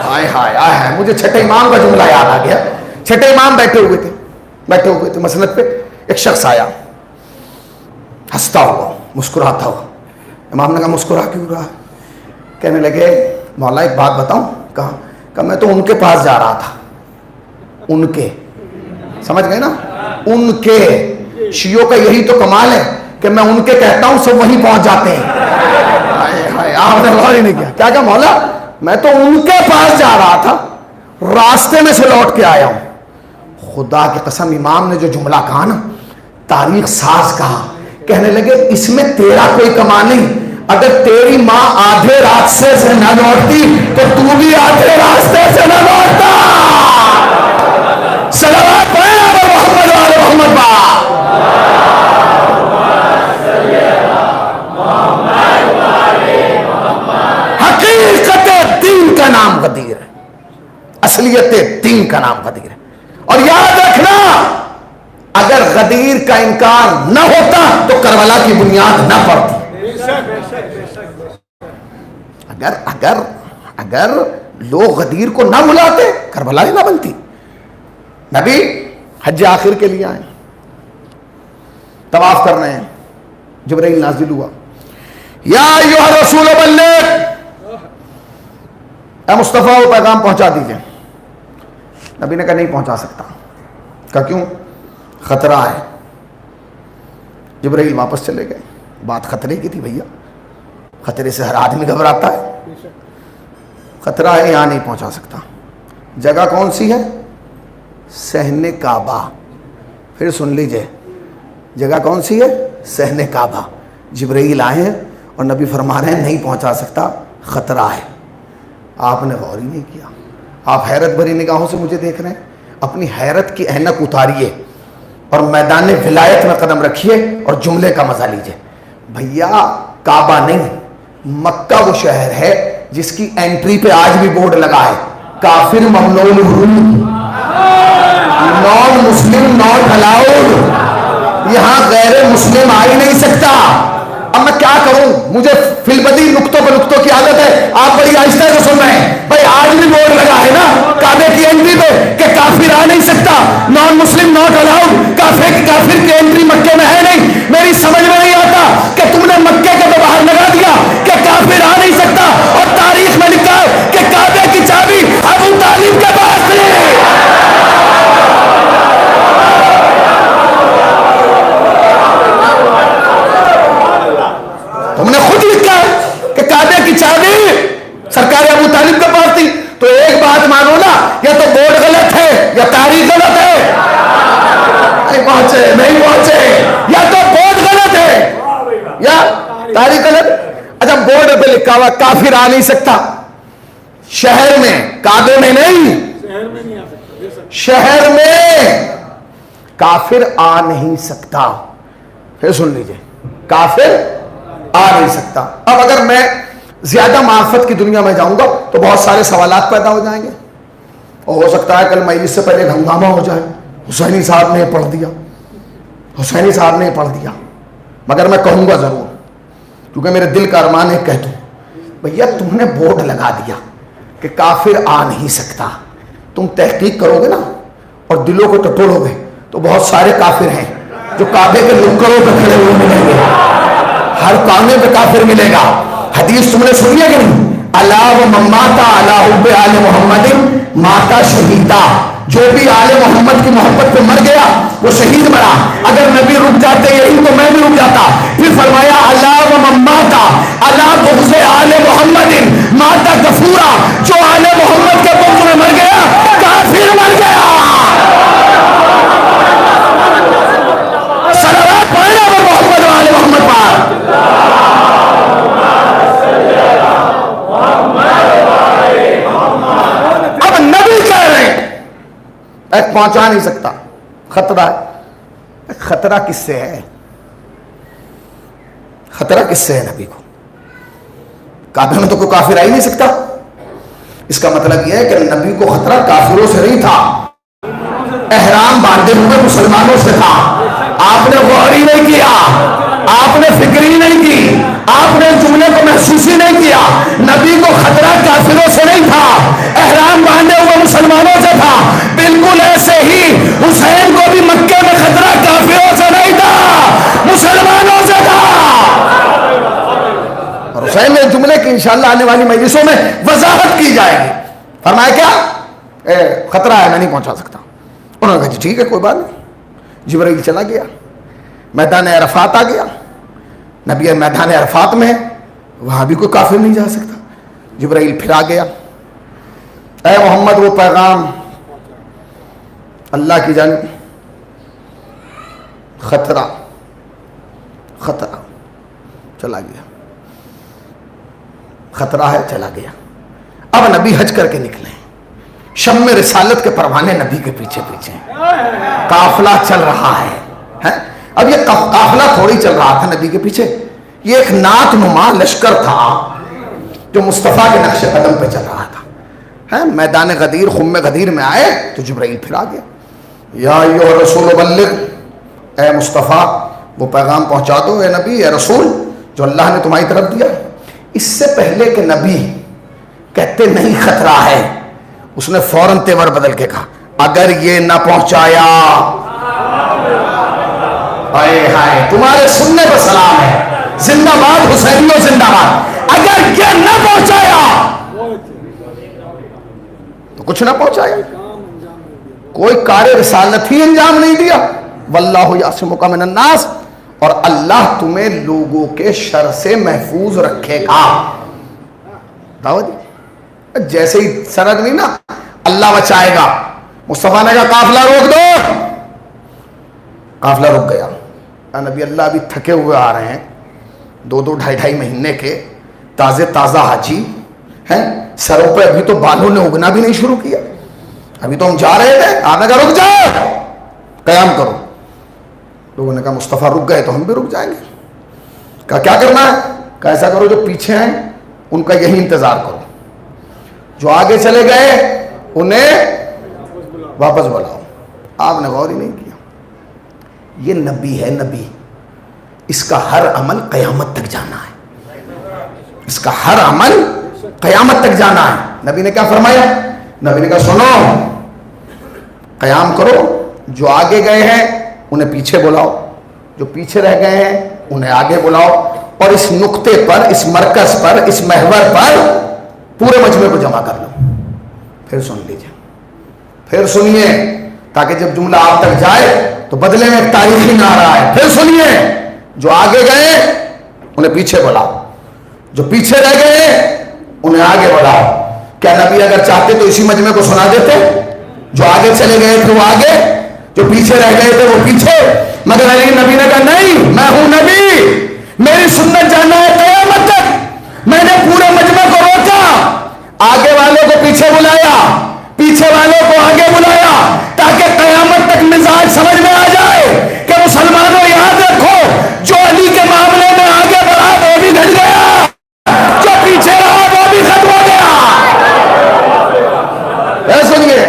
ہائے ہائے ہائے. مجھے چھٹے امام کا جملہ یاد آ گیا. چھٹے امام بیٹھے ہوئے تھے مسند پہ. ایک شخص آیا ہنستا ہوا مسکراتا ہوا. امام نے کہا مسکرا کیوں رہا؟ کہنے لگے مولا ایک بات بتاؤں. کہا میں تو ان کے پاس جا رہا تھا. ان کے سمجھ گئے نا, ان کے. شیعوں کا یہی تو کمال ہے کہ میں ان کے کہتا ہوں سب وہیں پہنچ جاتے ہیں. آپ نے غور ہی نہیں کیا. کیا مولا میں تو ان کے پاس جا رہا تھا, راستے میں سے لوٹ کے آیا ہوں. خدا کی قسم امام نے جو جملہ کہا نا, تاریخ ساز کہا. کہنے لگے اس میں تیرا کوئی کمال نہیں. اگر تیری ماں آدھے راستے سے نہ لوٹتی تو تو بھی آدھے راستے سے نہ لوٹتا. صلوات پڑھیں آل محمد و آل محمد با. حقیقت دین کا نام غدیر ہے, اصلیت دین کا نام غدیر ہے. اور یاد رکھنا اگر غدیر کا انکار نہ ہوتا تو کربلا کی بنیاد نہ پڑتی. اگر لوگ غدیر کو نہ بلاتے کربلا ہی نہ بنتی. نبی حج آخر کے لیے آئے, طواف کر رہے ہیں, جبرائیل نازل ہوا. یا ایھا الرسول بلغ, اے مصطفیٰ وہ پیغام پہنچا دیجئے. نبی نے کہا نہیں پہنچا سکتا. کہا کیوں؟ خطرہ ہے. جبرائیل واپس چلے گئے. بات خطرے کی تھی بھیا, خطرے سے ہر آدمی گھبراتا ہے. خطرہ ہے, یہاں نہیں پہنچا سکتا. جگہ کون سی ہے؟ صحن کعبہ. پھر سن لیجئے, جگہ کون سی ہے؟ صحن کعبہ. جبرائیل آئے ہیں اور نبی فرما رہے ہیں نہیں پہنچا سکتا, خطرہ ہے. آپ نے غور ہی نہیں کیا. آپ حیرت بھری نگاہوں سے مجھے دیکھ رہے ہیں. اپنی حیرت کی اینک اتاریے اور میدان ولایت میں قدم رکھیے اور جملے کا مزہ لیجئے. بھیا کعبہ نہیں, مکہ وہ شہر ہے جس کی انٹری پہ آج بھی بورڈ لگا ہے کافر ممنوع الحروم, نان مسلم ناٹ الاؤڈ. یہاں غیر مسلم آ ہی نہیں سکتا. اب میں کیا کروں, مجھے فی البدی نقطوں پر نقطوں کی عادت ہے. آپ بڑی آہستہ سے سن رہے ہیں. بھائی آج بھی بورڈ لگا ہے نا کعبے کی انٹری پہ کہ کافر آ نہیں سکتا, نان مسلم ناٹ الاؤڈ. کافر کی انٹری مکے میں ہے نہیں. میری سمجھ میں نہیں آتا کہ تم نے مکے کے تو باہر لگا دیا کہ کافر آ نہیں سکتا, اور تاریخ میں لکھا ہے کہ کعبے کی چابی ابو طالب کے پاس تھی. تم نے خود لکھا ہے کہ کعبے کی چابی سرکار ابو طالب کے پاس تھی. تو ایک بات مانو نا, یا تو بورڈ غلط ہے یا تاریخ غلط ہے. نہیں پہنچے, یا تو بورڈ غلط ہے یا تاریخ غلط. اچھا بورڈ پہ لکھا ہوا کافر آ نہیں سکتا, شہر میں, کعبے میں نہیں, شہر میں کافر آ نہیں سکتا. پھر سن لیجئے, کافر آ نہیں سکتا. اب اگر میں زیادہ معرفت کی دنیا میں جاؤں گا تو بہت سارے سوالات پیدا ہو جائیں گے, اور ہو سکتا ہے کل مجلس سے پہلے ہنگامہ ہو جائے, حسینی صاحب نے پڑھ دیا, حسینی صاحب نے پڑھ دیا. مگر میں کہوں گا ضرور, کیونکہ میرے دل کا ارمان ہے کہہ دوں. بھیا تم نے بورڈ لگا دیا کہ کافر آ نہیں سکتا. تم تحقیق کرو گے نا اور دلوں کو ٹٹولو گے تو بہت سارے کافر ہیں جو کعبے کے نکڑوں پہ کھڑے ہوئے ملیں گے, ہر کانے پہ کافر ملے گا. حدیث تم نے سنی ہے کہ نہیں؟ الا و مماتا علی حب آل محمد ماتا شہیدا. جو بھی آل محمد کی محبت پہ مر گیا وہ شہید بنا. اگر نبی رک جاتے یہی تو میں بھی رک جاتا. پھر فرمایا الا ومن مات الا بغض آل محمد مات کفورا. جو آل محمد کے بغض میں مر گیا کافر مر گیا. صلوات پڑھنا وہ محمد و آل محمد پر. اب نبی کہہ رہے ہیں پہنچا نہیں سکتا, خطرہ ہے. خطرہ کس سے ہے؟ خطرہ کس سے ہے نبی کو؟ کعبے میں تو کوئی کافر آ ہی نہیں سکتا. اس کا مطلب یہ ہے کہ نبی کو خطرہ کافروں سے نہیں تھا, احرام باندھے ہوئے مسلمانوں سے تھا. آپ نے غور ہی نہیں کیا, آپ نے فکر ہی نہیں کی, آپ نے جملے کو محسوس ہی نہیں کیا. نبی کو خطرہ کافروں سے نہیں تھا, احرام باندھے ہوئے مسلمانوں سے تھا. بالکل ایسے ہی حسین کو بھی مکے میں خطرہ کافروں سے نہیں تھا, مسلمانوں سے تھا. اور حسین نے جملے کی انشاءاللہ آنے والی مجلسوں میں وضاحت کی جائے گی. فرمایا کیا خطرہ ہے, میں نہیں پہنچا سکتا. انہوں نے کہا ٹھیک ہے کوئی بات نہیں. جبرائیل چلا گیا, میدان عرفات آ گیا. نبی میدان عرفات میں وہاں بھی کوئی کافر نہیں جا سکتا. جبرائیل پھر آ گیا, اے محمد وہ پیغام اللہ کی جانب, خطرہ خطرہ چلا گیا, خطرہ ہے چلا گیا. اب نبی حج کر کے نکلے, شم رسالت کے پروانے نبی کے پیچھے پیچھے, قافلہ چل رہا ہے. اب یہ قافلہ تھوڑی چل رہا تھا نبی کے پیچھے, یہ ایک نعت نما لشکر تھا جو مصطفیٰ کے نقش قدم پہ چل رہا تھا. میدان غدیر خم غدیر میں آئے تو جبرائیل پھر آ گیا. یا ایھا رسول بلغ, اے مصطفیٰ وہ پیغام پہنچا دو, اے نبی اے رسول جو اللہ نے تمہاری طرف دیا. اس سے پہلے کہ نبی کہتے نہیں خطرہ ہے, اس نے فوراً تیور بدل کے کہا اگر یہ نہ پہنچایا, ہائے ہائے تمہارے سننے پر سلام ہے, زندہ باد حسینیوں زندہ باد. اگر یہ نہ پہنچایا تو کچھ نہ پہنچایا, کوئی کار رسالت ہی انجام نہیں دیا. واللہ یعصمک من الناس, اور اللہ تمہیں لوگوں کے شر سے محفوظ رکھے گا. دعوت جیسے ہی سرد نہیں نا اللہ بچائے گا. مصطفیٰ نے کہا قافلہ روک دو, قافلہ رک گیا. نبی اللہ ابھی تھکے ہوئے آ رہے ہیں, 2-2 ڈھائی مہینے کے تازہ حاجی ہیں, سروں پہ ابھی تو بالوں نے اگنا بھی نہیں شروع کیا, ابھی تو ہم جا رہے تھے. آپ نے کہا رک جاؤ, قیام کرو. لوگوں نے کہا مصطفیٰ رک گئے تو ہم بھی رک جائیں گے. کہا کیا کرنا ہے؟ کہا ایسا کرو جو پیچھے ہیں ان کا یہی انتظار کرو, جو آگے چلے گئے انہیں واپس بلاؤ. آپ نے غور ہی نہیں کیا. یہ نبی ہے, نبی, اس کا ہر عمل قیامت تک جانا ہے, اس کا ہر عمل قیامت تک جانا ہے. نبی نے کیا فرمایا؟ نبی نے کہا سنو, قیام کرو, جو آگے گئے ہیں انہیں پیچھے بلاؤ, جو پیچھے رہ گئے ہیں انہیں آگے بلاؤ, اور اس نقطے پر, اس مرکز پر, اس محور پر پورے مجمع کو جمع کر لو. پھر سن لیجیے, پھر سنیے, تاکہ جب جملہ آپ تک جائے تو بدلے میں ایک تاریخی نعرہ ہے. پھر سنیے, جو آگے گئے انہیں پیچھے بلاؤ, جو پیچھے رہ گئے انہیں آگے بلاؤ. کیا نبی اگر چاہتے تو اسی مجمع کو سنا دیتے؟ جو آگے چلے گئے تھے وہ آگے, جو پیچھے رہ گئے تھے وہ پیچھے. مگر علی نبی نے کہا نہیں, میں ہوں نبی, میری سنت جانا ہے قیامت تک. میں نے پورے مجمع کو روکا, آگے والوں کو پیچھے بلایا, پیچھے والوں کو آگے بلایا, تاکہ قیامت تک مزاج سمجھ میں آ جائے کہ مسلمانوں یاد رکھو, جو علی کے معاملے میں آگے بڑھا وہ بھی گھٹ گیا, جو پیچھے رہا وہ بھی ختم ہو گیا. سنیے,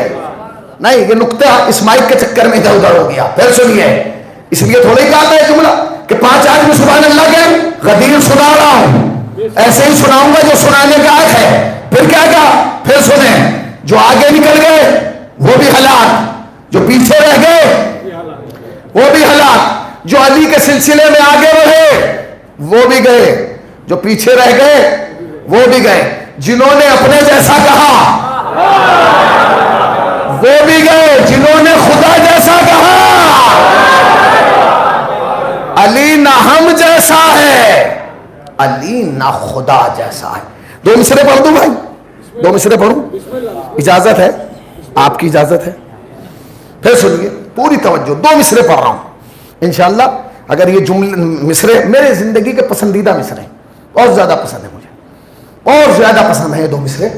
نہیں یہ نقطہ اس مائک کے چکر میں ادھر ادھر ہو گیا. پھر سنیے, اس لیے تھوڑے ہی کہا تھا یہ جملہ کہ 5 آدمی سبحان اللہ کے غدیر سنا رہا ہوں, ایسے ہی سناؤں گا جو سنانے کا حق ہے. پھر کیا کہا؟ پھر سنیں, جو آگے نکل گئے وہ بھی ہلاک, جو پیچھے رہ گئے وہ بھی ہلاک, جو علی کے سلسلے میں آگے بڑھے وہ بھی گئے, جو پیچھے رہ گئے وہ بھی گئے, جنہوں نے اپنے جیسا کہا وہ بھی گئے, جنہوں نے خدا جیسا کہا علی نہ خدا جیسا ہے. 2 مصرے پڑھ دوں بھائی؟ 2 مصرے پڑھوں؟ اجازت ہے؟ آپ کی اجازت ہے؟ پھر سنیے پوری توجہ، 2 مصرے پڑھ رہا ہوں انشاءاللہ. اگر یہ جملے مصرے میرے زندگی کے پسندیدہ مصرے ہیں، بہت زیادہ پسند ہے مجھے، بہت زیادہ پسند ہے یہ 2 مصرے.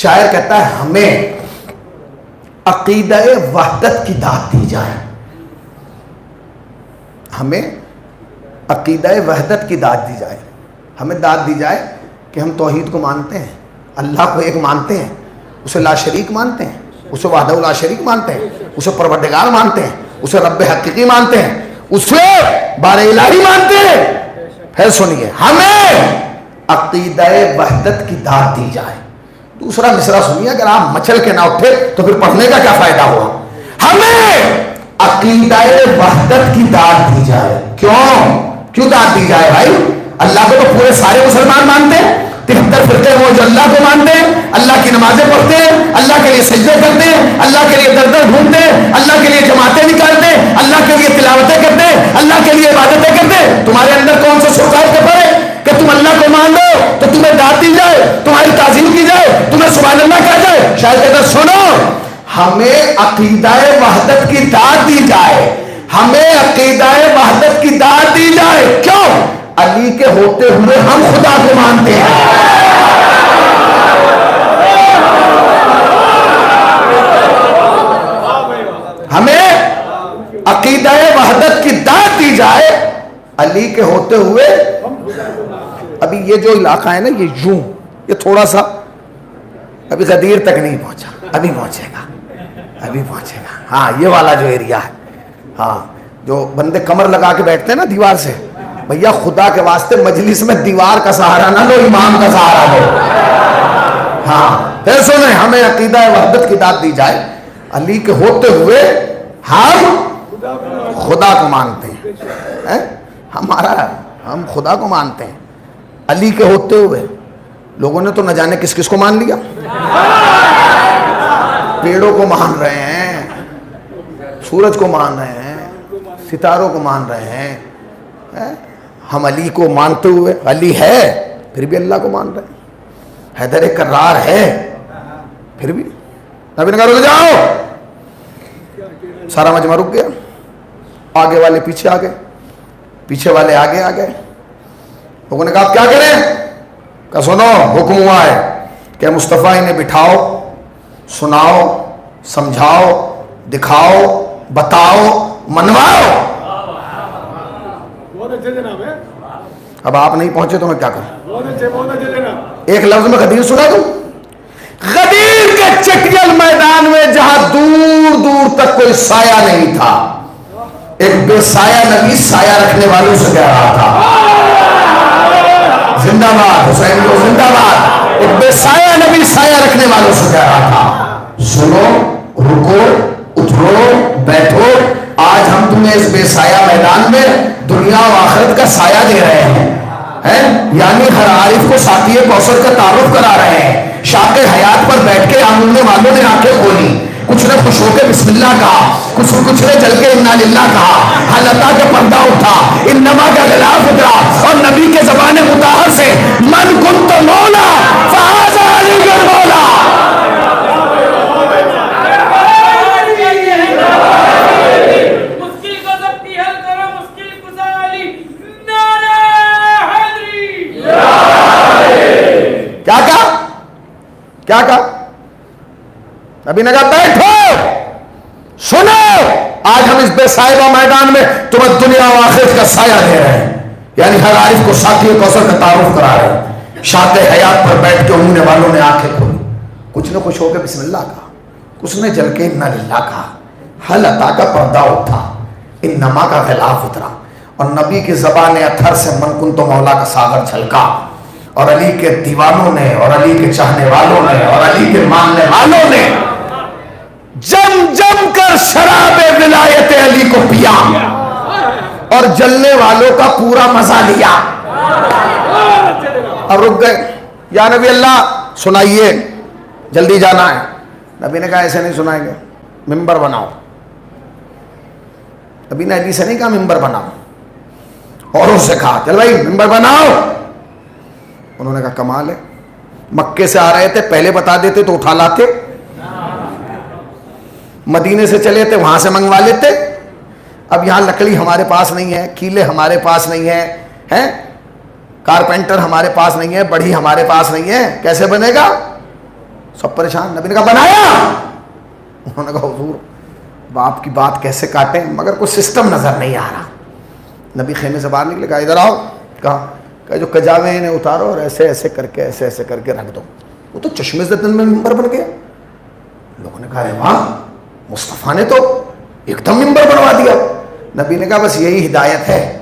شاعر کہتا ہے ہمیں عقیدہ وحدت کی داد دی جائے، ہمیں عقیدہ وحدت کی داد دی جائے. ہمیں داد دی جائے کہ ہم توحید کو مانتے ہیں، اللہ کو ایک مانتے ہیں، اسے لا شریک مانتے ہیں، اسے وحدہ لا شریک مانتے ہیں، اسے پروردگار مانتے ہیں، اسے رب حقیقی مانتے ہیں، اسے بار الہی مانتے ہیں. پھر سنیے ہمیں عقیدہ وحدت کی داد دی جائے. دوسرا مصرع سنیے، اگر آپ مچل کے نہ اٹھے تو پھر پڑھنے کا کیا فائدہ ہوا. ہمیں عقیدہ وحدت کی داد دی جائے. کیوں داد دی جائے بھائی؟ اللہ کو تو پورے سارے مسلمان مانتے ہیں، 73 فرقے وہ جو اللہ کو مانتے ہیں، اللہ کی نمازیں پڑھتے ہیں، اللہ کے لیے سجدے کرتے ہیں، اللہ کے لیے در در ڈھونڈتے ہیں، اللہ کے لیے جماعتیں نکالتے ہیں، اللہ کے لیے تلاوتیں کرتے ہیں، اللہ کے لیے عبادتیں کرتے ہیں. تمہارے اندر کون سے شوقات کے پڑے کہ تم اللہ کو مان لو تو تمہیں داد دی جائے، تمہاری تعظیم کی جائے، تمہیں سبحان اللہ کہا جائے؟ شاید کہتا سنو، ہمیں عقیدہ وحدت کی داد دی جائے، ہمیں عقیدہ وحدت کی داد دی جائے. کیوں؟ علی کے ہوتے ہوئے ہم خدا کو مانتے ہیں. ہمیں عقیدہ وحدت کی داد دی جائے علی کے ہوتے ہوئے. ابھی یہ جو علاقہ ہے نا یہ یوں، یہ تھوڑا سا ابھی غدیر تک نہیں پہنچا، ابھی پہنچے گا، ابھی پہنچے گا. ہاں یہ والا جو ایریا ہے، ہاں جو بندے کمر لگا کے بیٹھتے ہیں نا دیوار سے، بھیا خدا کے واسطے مجلس میں دیوار کا سہارا نہ لو، امام کا سہارا لو. ہاں پھر سنیں، ہمیں عقیدہ وحدت کی داد دی جائے علی کے ہوتے ہوئے ہم خدا کو مانتے ہیں. ہم خدا کو مانتے ہیں علی کے ہوتے ہوئے. لوگوں نے تو نہ جانے کس کس کو مان لیا. پیڑوں کو مان رہے ہیں، سورج کو مان رہے ہیں، ستاروں کو مان رہے ہیں. ہم علی کو مانتے ہوئے، علی ہے پھر بھی اللہ کو مان رہے ہیں، حیدر کرار ہے پھر بھی. نبی نے کہا رک جاؤ، سارا مجمع رک گیا. آگے والے پیچھے آ گئے، پیچھے والے آگے آ گئے. لوگوں نے کہا کیا کریں؟ کہ سنو، حکم ہوا ہے کہ مصطفیٰ انہیں بٹھاؤ، سناؤ، سمجھاؤ، دکھاؤ، بتاؤ، منواؤ. اب آپ نہیں پہنچے تو میں کیا کروں؟ ایک لفظ میں غدیر سنا دوں. غدیر کے چٹیل میدان میں جہاں دور دور تک کوئی سایہ نہیں تھا، ایک بے سایہ نبی سایہ رکھنے والوں سے کہہ رہا تھا زندہ باد حسین کو زندہ باد. ایک بے سایہ نبی سایہ رکھنے والوں سے کہہ رہا تھا سنو، رکو، اٹھو، بیٹھو. آج ہم تمہیں اس بے سایہ میدان میں دنیا و آخرت کا سایہ دے رہے ہیں، یعنی ہر عارف کو ساقی کوثر کا تعارف کرا رہے ہیں. شاق حیات پر بیٹھ کے آمنے والوں نے آنکھیں کھولی، کچھ نے خوش ہو کے بسم اللہ کہا، کچھ نے جل کے انا للہ کہا. حلقہ کا پردہ اٹھا، انما کا غلاف اترا، اور نبی کے زبان مطہر سے من کنت مولا فہذا علی گڑھ مولا. کیا کہا؟ نبی نے کہا بیٹھو، سنو، آج ہم اس بے سایہ میدان میں تمہیں دنیا و آخرت کا سایہ دے رہے ہیں، یعنی ہر عارف کو ساقی کوثر کا تعارف کرا رہے ہیں. شاق حیات پر بیٹھ کے اونگنے والوں نے آنکھیں کھولی، کچھ نے خوش ہو کے بسم اللہ کہا، کچھ نے جل کے انا للہ کہا. حل عطا کا پردہ اٹھا، انما کا غلاف اترا، اور نبی کی زبان اطہر سے من کن تو مولا کا ساغر چھلکا. اور علی کے دیوانوں نے، اور علی کے چاہنے والوں نے، اور علی کے ماننے والوں نے جم جم کر شراب ولایت علی کو پیا اور جلنے والوں کا پورا مزہ لیا. اور رک گئے. یا نبی اللہ سنائیے، جلدی جانا ہے. نبی نے کہا ایسے نہیں سنائیں گے، ممبر بناؤ. نبی نے علی سے نہیں کہا ممبر بناؤ، اوروں سے کہا چل بھائی ممبر بناؤ. انہوں نے کہا کمال ہے، مکے سے آ رہے تھے پہلے بتا دیتے تو اٹھا لاتے، مدینے سے چلے تھے وہاں سے منگوا لیتے، اب یہاں لکڑی ہمارے پاس نہیں ہے، کیلے ہمارے پاس نہیں ہے، کارپینٹر ہمارے پاس نہیں ہے، بڑھی ہمارے پاس نہیں ہے، کیسے بنے گا؟ سب پریشان۔ نبی نے کہا بنایا؟ انہوں نے کہا حضور باپ کی بات کیسے کاٹیں، مگر کوئی سسٹم نظر نہیں آ رہا۔ نبی خیمے سے باہر نکلے، کہا ادھر آؤ، کہا جو کجاوے ہیں انہیں اتارو اور ایسے ایسے کر کے رکھ دو۔ وہ تو چشمے سے دن میں ممبر بن گیا۔ لوگوں نے کہا اے واہ، مصطفیٰ نے تو ایک دم ممبر بنوا دیا۔ نبی نے کہا بس یہی ہدایت ہے،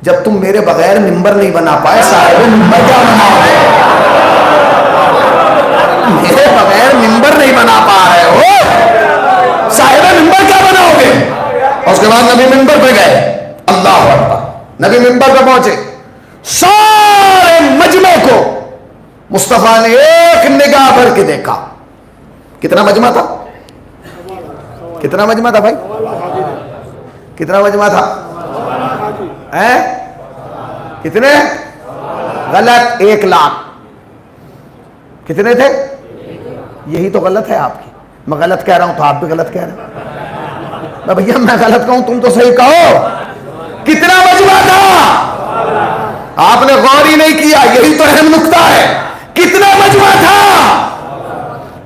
جب تم میرے بغیر ممبر نہیں بنا پائے، صاحب ممبر کیا بناؤ گے؟ میرے بغیر ممبر نہیں بنا پا رہے ہو، صاحب ممبر کیا بناؤ گے؟ اور اس کے بعد نبی ممبر پہ گئے، اللہ اکبر، نبی ممبر پہ پہنچے، سارے مجمع کو مصطفیٰ نے ایک نگاہ بھر کے دیکھا۔ کتنا مجمع تھا؟ کتنا مجمع تھا بھائی؟ کتنا مجمع تھا؟ کتنے؟ غلط، 1,00,000۔ کتنے تھے؟ یہی تو غلط ہے آپ کی، میں غلط کہہ رہا ہوں تو آپ بھی غلط کہہ رہے ہیں۔ بھیا میں غلط کہوں تم تو صحیح کہو، کتنا مجمع تھا؟ آپ نے غور ہی نہیں کیا، یہی تو اہم نقطہ ہے، کتنا مجمع تھا؟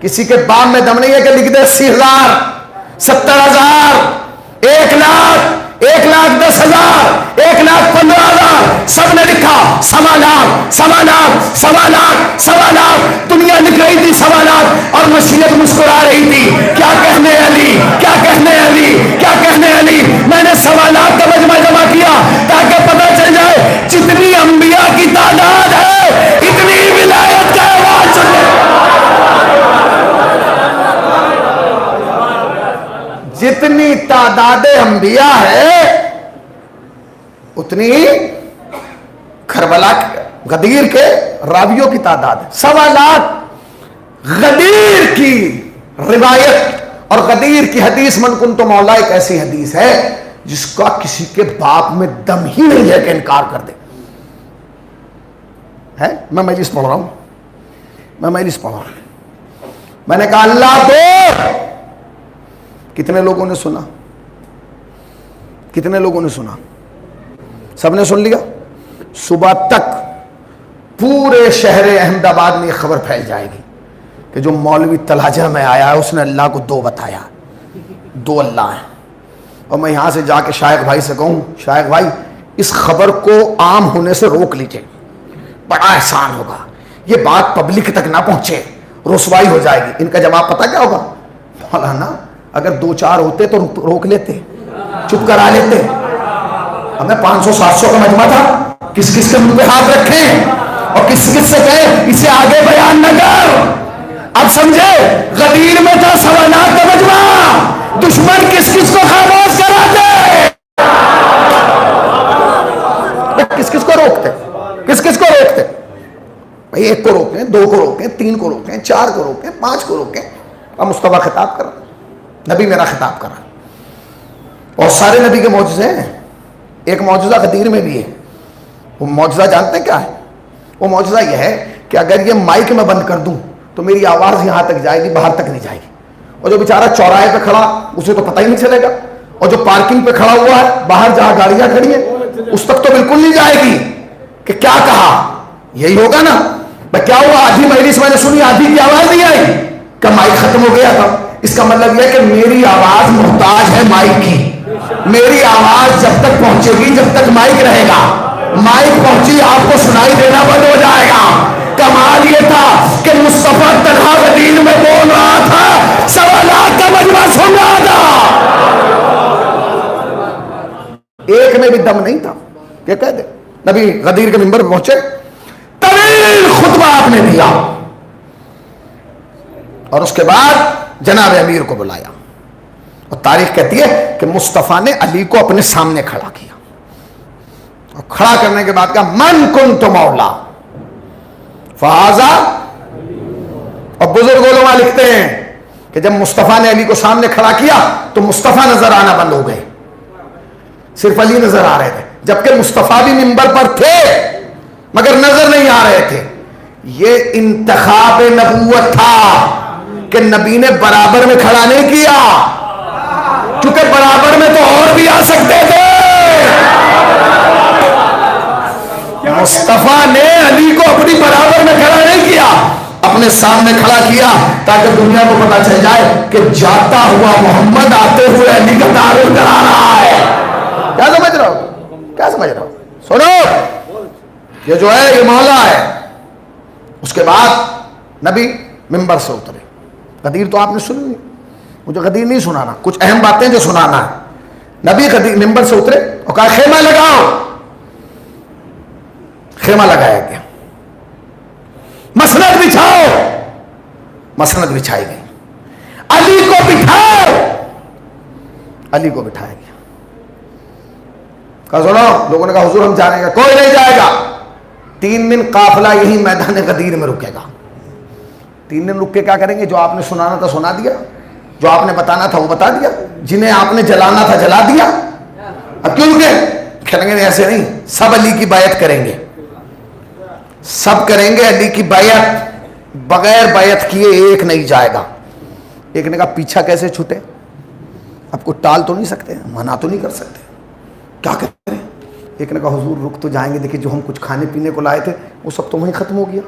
کسی کے باب میں دم نہیں ہے کہ لکھ دے 80,000، 70,000، 1,00,000، 1,10,000، 1,15,000، سب نے لکھا 1,00,000، دنیا لکھ رہی تھی 1,00,000، اور مشیت مسکرا رہی تھی، کیا کہنے علی، کیا کہنے علی، کیا کہنے علی۔ میں نے 1,00,000 کا مجمع جمع کیا تاکہ پتہ چل جائے جتنی انبیاء کی تعداد ہے اتنی ولایت کا آواز سنے۔ جتنی تعداد انبیاء ہے اتنی کربلا غدیر کے راویوں کی تعداد ہے۔ 1,00,000 غدیر کی روایت اور غدیر کی حدیث، من کنت مولا، ایک ایسی حدیث ہے جس کا کسی کے باپ میں دم ہی نہیں ہے کہ انکار کر دے۔ ہے میں مجلس پڑھ رہا ہوں، میں نے کہا اللہ دو، کتنے لوگوں نے سنا؟ کتنے لوگوں نے سنا؟ سب نے سن لیا؟ صبح تک پورے شہر احمد آباد میں یہ خبر پھیل جائے گی کہ جو مولوی تلاجہ میں آیا ہے اس نے اللہ کو 2 بتایا، 2 اللہ ہیں۔ اور میں یہاں سے جا کے شائخ بھائی سے کہوں شائخ بھائی اس خبر کو عام ہونے سے روک لیجئے، بڑا احسان ہوگا، یہ بات پبلک تک نہ پہنچے، رسوائی ہو جائے گی۔ ان کا جواب پتہ کیا ہوگا؟ مولانا اگر 2-4 ہوتے تو روک لیتے، چپ کرا لیتے، ہمیں 500-700 کا مجمع تھا، کس کس کے منہ پہ ہاتھ رکھیں اور کس کس سے کہیں اسے آگے بیان نہ کر۔ اب سمجھے غدیر میں تھا 1,00,000 کا مجمع، دشمن کس کس کو خاموش کراتے، کس کس کو روکتے، کس کس کو روکتے؟ بھائی 1 کو روکیں، 2 کو روکیں، 3 کو روکیں، 4 کو روکیں، 5 کو روکیں۔ اب مصطفیٰ خطاب کر رہا، نبی میرا خطاب کر رہا۔ بہت سارے نبی کے معجزے ہیں، ایک معجزہ غدیر میں بھی ہے۔ وہ معجزہ جانتے ہیں کیا ہے؟ وہ معجزہ یہ ہے کہ اگر یہ مائک میں بند کر دوں تو میری آواز یہاں تک جائے گی، باہر تک نہیں جائے گی، اور جو بیچارہ چوراہے پہ کھڑا اسے تو پتہ ہی نہیں چلے گا، اور جو پارکنگ پہ کھڑا ہوا ہے باہر جہاں گاڑیاں کھڑی ہیں اس تک تو بالکل نہیں جائے گی کہ کیا کہا۔ یہی ہوگا نا؟ میں کیا ہوا، آدھی مجلس میں نے سنی، آدھی کی آواز نہیں آئی، کہ مائک ختم ہو گیا تھا۔ اس کا مطلب یہ ہے کہ میری آواز محتاج ہے مائک کی، میری آواز جب تک پہنچے گی جب تک مائک رہے گا، مائک پہنچی آپ کو سنائی دینا بند ہو جائے گا۔ کمال یہ تھا کہ مصطفیٰ تنہا غدیر میں بول رہا تھا، 1,00,000 کا مجمع سن رہا تھا، ایک میں بھی دم نہیں تھا کہ کہہ دے۔ نبی غدیر کے منبر پہ پہنچے، طویل خطبہ آپ نے دیا، اور اس کے بعد جناب امیر کو بلایا، اور تاریخ کہتی ہے کہ مصطفیٰ نے علی کو اپنے سامنے کھڑا کیا، اور کھڑا کرنے کے بعد کہا من کنت مولا فہذا۔ اور بزرگ علماء لکھتے ہیں کہ جب مصطفیٰ نے علی کو سامنے کھڑا کیا تو مصطفیٰ نظر آنا بند ہو گئے، صرف علی نظر آ رہے تھے، جبکہ مصطفیٰ بھی منبر پر تھے مگر نظر نہیں آ رہے تھے۔ یہ انتخاب نبوت تھا کہ نبی نے برابر میں کھڑا نہیں کیا، کیونکہ برابر میں تو اور بھی آ سکتے تھے. مصطفیٰ نے علی کو اپنی برابر میں کھڑا نہیں کیا، اپنے سامنے کھڑا کیا تاکہ دنیا کو پتا چل جائے کہ جاتا ہوا محمد آتے ہوئے علی کا تعارف کرا رہا ہے. کیا سمجھ رہا ہو؟ کیا سمجھ رہا ہو؟ سنو، یہ جو ہے یہ مولا ہے. اس کے بعد نبی منبر سے اترے. غدیر تو آپ نے سنی نہیں، مجھے غدیر نہیں سنانا، کچھ اہم باتیں جو سنانا ہے. نبی غدیر منبر سے اترے اور کہا خیمہ لگاؤ. خیمہ لگایا گیا. مسند بچھاؤ. مسند بچھائی گئی. علی کو بٹھاؤ. علی کو بٹھایا گیا. کہا سنو، لوگوں نے کہا حضور ہم جانے گا. کوئی نہیں جائے گا. 3 دن قافلہ یہی میدان غدیر میں رکے گا. 3 دن رک کے کیا کریں گے؟ جو آپ نے سنانا تھا سنا دیا، جو آپ نے بتانا تھا وہ بتا دیا، جنہیں آپ نے جلانا تھا جلا دیا. اب کیوں رکے؟ کہیں گے ایسے نہیں، سب علی کی بیعت کریں گے، سب کریں گے علی کی بیعت. بغیر بیعت کیے ایک نہیں جائے گا. ایک نے کہا پیچھا کیسے چھوٹے؟ اب کو ٹال تو نہیں سکتے، منع تو نہیں کر سکتے، کیا کریں؟ ایک نے کہا حضور رک تو جائیں گے، دیکھیں جو ہم کچھ کھانے پینے کو لائے تھے وہ سب تو وہیں ختم ہو گیا.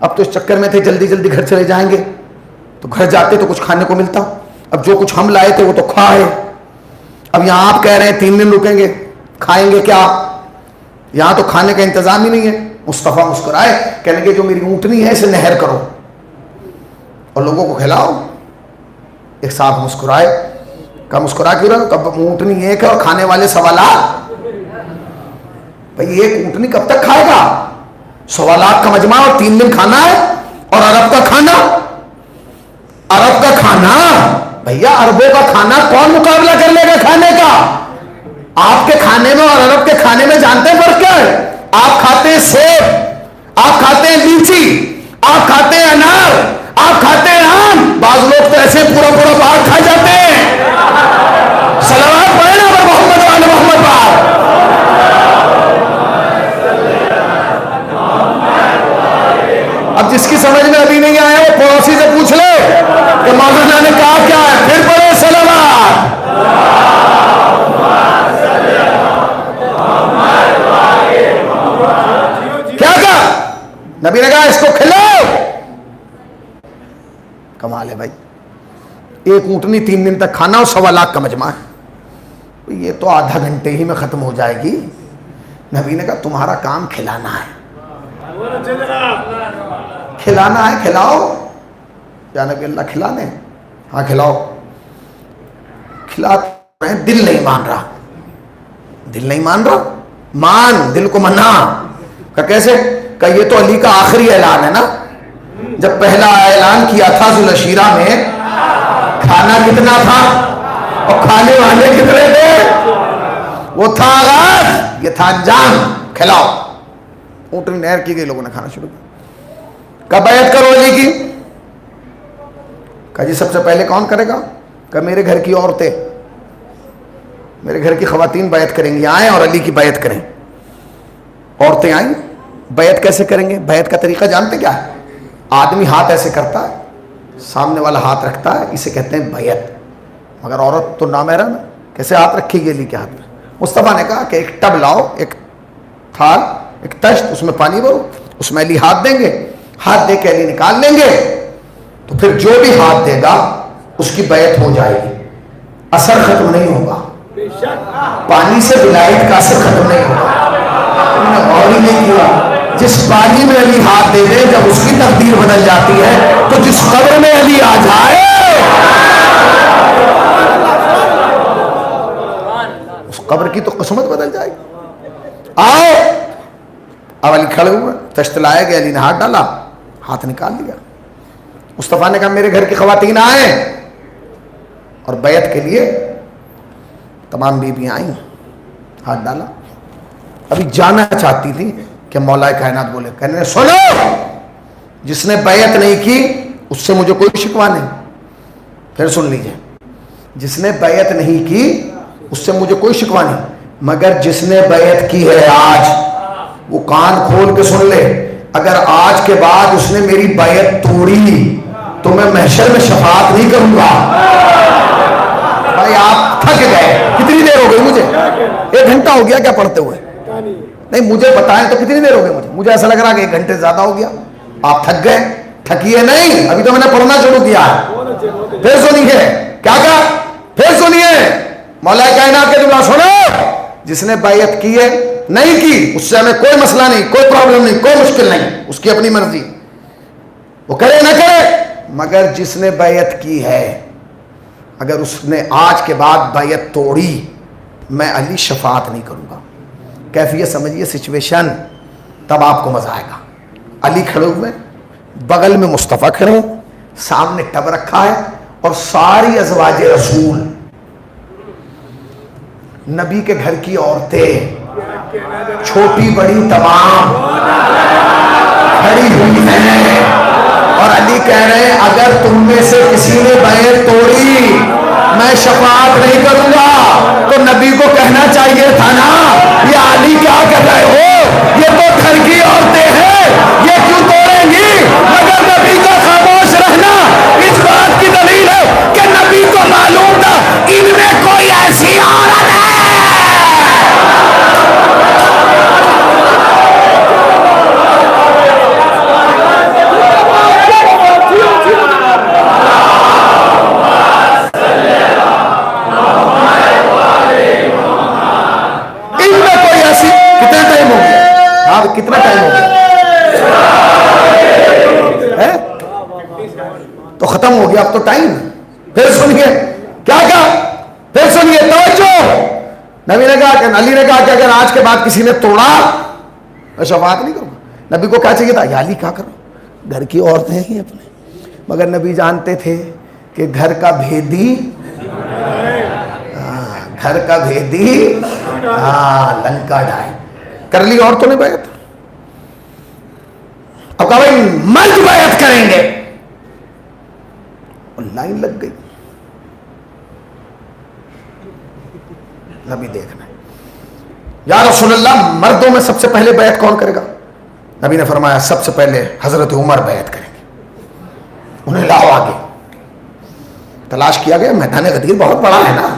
اب تو اس چکر میں تھے جلدی جلدی گھر چلے جائیں گے، تو گھر جاتے تو کچھ کھانے کو ملتا. اب جو کچھ ہم لائے تھے وہ تو کھائے. اب یہاں آپ کہہ رہے ہیں 3 دن رکیں گے، کھائیں گے کیا؟ یہاں تو کھانے کا انتظام ہی نہیں ہے. مصطفیٰ مسکرائے، کہنے کہ جو میری اونٹنی ہے اسے نہر کرو اور لوگوں کو کھلاؤ. ایک صاحب مسکرائے، کہا مسکرا کیوں رہا؟ کب اونٹنی ایک ہے اور کھانے والے سوالات. بھئی ایک اونٹنی کب تک کھائے گا؟ سوالات کا مجمع اور 3 دن کھانا ہے. اور عرب کا کھانا، عرب کا کھانا، بھیا عربوں کا کھانا کون مقابلہ کر لے گا کھانے کا؟ آپ کے کھانے میں اور عرب کے کھانے میں جانتے ہیں فرق کیا ہے؟ آپ کھاتے ہیں سیب، آپ کھاتے ہیں لیچی، آپ کھاتے ہیں انار، آپ کھاتے ہیں آم. بعض لوگ تو ایسے پورا پورا باغ کھا جاتے ہیں. صلوات پڑھیں نا محمد وعلی محمد باغ. اب جس کی سمجھ میں ابھی نہیں آیا وہ پڑوسی سے پوچھ لے کہ مولانا نے کہا کیا ہے، پھر پڑھے صلوات. کیا کہا نبی نے؟ کہا اس کو کھلاؤ. کمال ہے بھائی، ایک اونٹنی 3 دن تک کھانا اور 1.25 لاکھ کا مجمع ہے. یہ تو آدھا گھنٹے ہی میں ختم ہو جائے گی. نبی نے کہا تمہارا کام کھلانا ہے، کھلانا ہے، کھلاؤ. یا نبی اللہ کھلانے؟ ہاں کھلاؤ. کھلا رہے ہیں، دل نہیں مان رہا. دل نہیں مان رہا، مان، دل کو منا. کہ کیسے؟ کہ یہ تو علی کا آخری اعلان ہے نا. جب پہلا اعلان کیا تھا ذوالعشیرہ میں، کھانا کتنا تھا اور کھانے والے کتنے تھے؟ وہ تھا آغاز، یہ تھا انجام. کھلاؤ. اونٹنی نہر کی گئی، لوگوں نے کھانا شروع کیا. کب بیعت کرو علی کی؟ کہا جی سب سے پہلے کون کرے گا؟ کہ میرے گھر کی عورتیں، میرے گھر کی خواتین بیعت کریں گی، آئیں اور علی کی بیعت کریں. عورتیں آئیں. بیعت کیسے کریں گے؟ بیعت کا طریقہ جانتے کیا ہے؟ آدمی ہاتھ ایسے کرتا ہے، سامنے والا ہاتھ رکھتا ہے، اسے کہتے ہیں بیعت. مگر عورت تو نامحرم ہے، کیسے ہاتھ رکھے گی علی کے ہاتھ میں؟ مصطفیٰ نے کہا کہ ایک ٹب لاؤ، ایک تھال، ایک تشت، اس میں پانی بھرو، اس میں علی ہاتھ دیں گے، ہاتھ دے کے علی نکال لیں گے، تو پھر جو بھی ہاتھ دے گا اس کی بیعت ہو جائے گی. اثر ختم نہیں ہوگا، پانی سے ولایت کا اثر ختم نہیں ہوگا. تم نے غور ہی نہیں کیا، جس پانی میں علی ہاتھ دے دے جب اس کی تقدیر بدل جاتی ہے، تو جس قبر میں علی آ جائے اس قبر کی تو قسمت بدل جائے گی. آؤ. اب علی کھڑے ہوئے، تشت لائے گئے، علی نے ہاتھ ڈالا، ہاتھ نکال لیا. مصطفیٰ نے کہا میرے گھر کی خواتین آئیں، اور بیعت کے لیے تمام بیویاں آئیں، ہاتھ ڈالا. ابھی جانا چاہتی تھی کہ مولا کائنات بولے، کہنے سنو، جس نے بیعت نہیں کی اس سے مجھے کوئی شکوہ نہیں. پھر سن لیجئے، جس نے بیعت نہیں کی اس سے مجھے کوئی شکوہ نہیں، مگر جس نے بیعت کی ہے آج وہ کان کھول کے سن لے، اگر آج کے بعد اس نے میری بیعت توڑی تو میں محشر میں شفاعت نہیں کروں گا. بھائی آپ تھک گئے. کتنی دیر ہو گئی مجھے؟ 1 گھنٹہ ہو گیا کیا پڑھتے ہوئے؟ نہیں مجھے بتائیں تو کتنی دیر ہو گئی مجھے ایسا لگ رہا کہ 1 گھنٹے زیادہ ہو گیا. آپ تھک گئے؟ تھکیے نہیں, ابھی تو میں نے پڑھنا شروع کیا ہے. پھر سنیے کیا کہا, پھر سنیے مولا کائنات کے جملہ سنو. جس نے بیعت کی ہے نہیں کی اس سے ہمیں کوئی مسئلہ نہیں, کوئی پرابلم نہیں, کوئی مشکل نہیں, اس کی اپنی مرضی, وہ کرے نہ کرے. مگر جس نے بیعت کی ہے اگر اس نے آج کے بعد بیعت توڑی میں علی شفاعت نہیں کروں گا. کیفیت سمجھیے, سچویشن, تب آپ کو مزہ آئے گا. علی کھڑے ہوئے, بغل میں مصطفیٰ کھڑے ہیں, سامنے ٹب رکھا ہے اور ساری ازواج رسول نبی کے گھر کی عورتیں چھوٹی بڑی تمام کھڑی ہوئی ہیں اور علی کہہ رہے ہیں اگر تم میں سے کسی نے بیعت توڑی میں شفاعت نہیں کروں گا. تو نبی کو کہنا چاہیے تھا نا, یہ علی کیا کر رہے ہو, یہ تو گھر کی عورتیں ہیں, یہ کیوں توڑیں گی. مگر نبی کا خاموش رہنا اس بات کی دلیل ہے کہ نبی کو معلوم تھا ان میں کوئی ایسی عورت ہے. کتنا ٹائم ہو گیا تو ختم ہو گیا اب تو ٹائم. پھر سنیے کیا کہا, پھر سنیے توجہ. نبی نے کہا کہ علی نے کہا کہ اگر آج کے بعد کسی نے توڑا میں شفاعت نہیں کروں گا. نبی کو کیا چاہیے تھا, یا علی کیا کرو, گھر کی عورتیں ہیں اپنے. مگر نبی جانتے تھے کہ گھر کا بھیدی, گھر کا بھیدی لنکا ڈھائے. کر لی عورتوں نے بیعت. اب کہا بھائی مرد بیعت کریں گے, اور لائن لگ گئی. نبی دیکھنا یا رسول اللہ مردوں میں سب سے پہلے بیعت کون کرے گا. نبی نے فرمایا سب سے پہلے حضرت عمر بیعت کریں گے. انہیں لاؤ آگے. تلاش کیا گیا, میدان غدیر بہت بڑا ہے نا,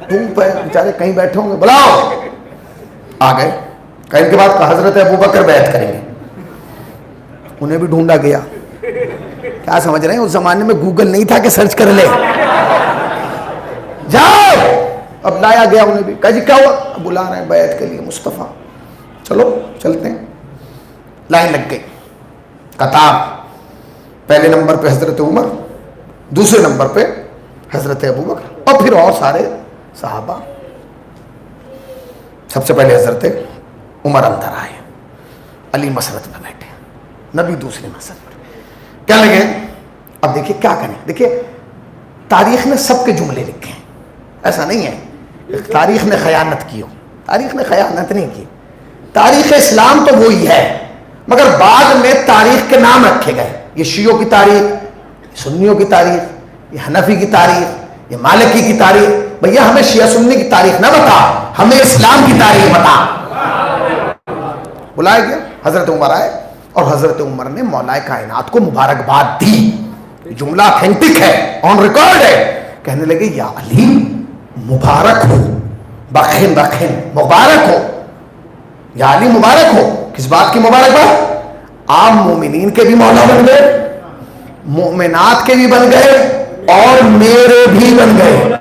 تم پہ بیچارے کہیں بیٹھے ہوں گے, بلاؤ. آ گئے. ان کے بعد حضرت ابوبکر بیعت کریں گے. انہیں بھی ڈھونڈا گیا. کیا سمجھ رہے ہیں, اس زمانے میں گوگل نہیں تھا کہ سرچ کر لے. جاؤ. اب لایا گیا انہیں بھی. کہا جی کیا ہوا, بلا رہے ہیں بیعت کے لیے مصطفیٰ, چلو چلتے ہیں. لائن لگ گئی. قطار پہلے نمبر پہ حضرت عمر, دوسرے نمبر پہ حضرت ابوبکر, اور پھر اور سارے صحابہ. سب سے پہلے حضرت عمر اندر آئے, علی مسرت میں بیٹھے, نبی دوسرے مسرت پر. کیا لگے اب دیکھیے کیا کریں. دیکھیے تاریخ نے سب کے جملے لکھے ہیں, ایسا نہیں ہے تاریخ نے خیانت کی ہو. تاریخ نے خیانت نہیں کی. تاریخ اسلام تو وہی ہے, مگر بعد میں تاریخ کے نام رکھے گئے. یہ شیعوں کی تاریخ, یہ سنیوں کی تاریخ, یہ حنفی کی تاریخ, یہ مالکی کی تاریخ. بھیا ہمیں شیعہ سنی کی تاریخ نہ بتا, ہمیں اسلام کی تاریخ بتا. بلایا گیا, حضرت عمر آئے اور حضرت عمر نے مولا کائنات کو مبارکباد دی. جملہ اتھینٹک ہے, آن ریکارڈ ہے. کہنے لگے یا علی مبارک ہو, بخن بخن مبارک ہو, یا علی مبارک ہو. کس بات کی مبارکباد؟ عام مومنین کے بھی مولا بن گئے, مومنات کے بھی بن گئے, اور میرے بھی بن گئے.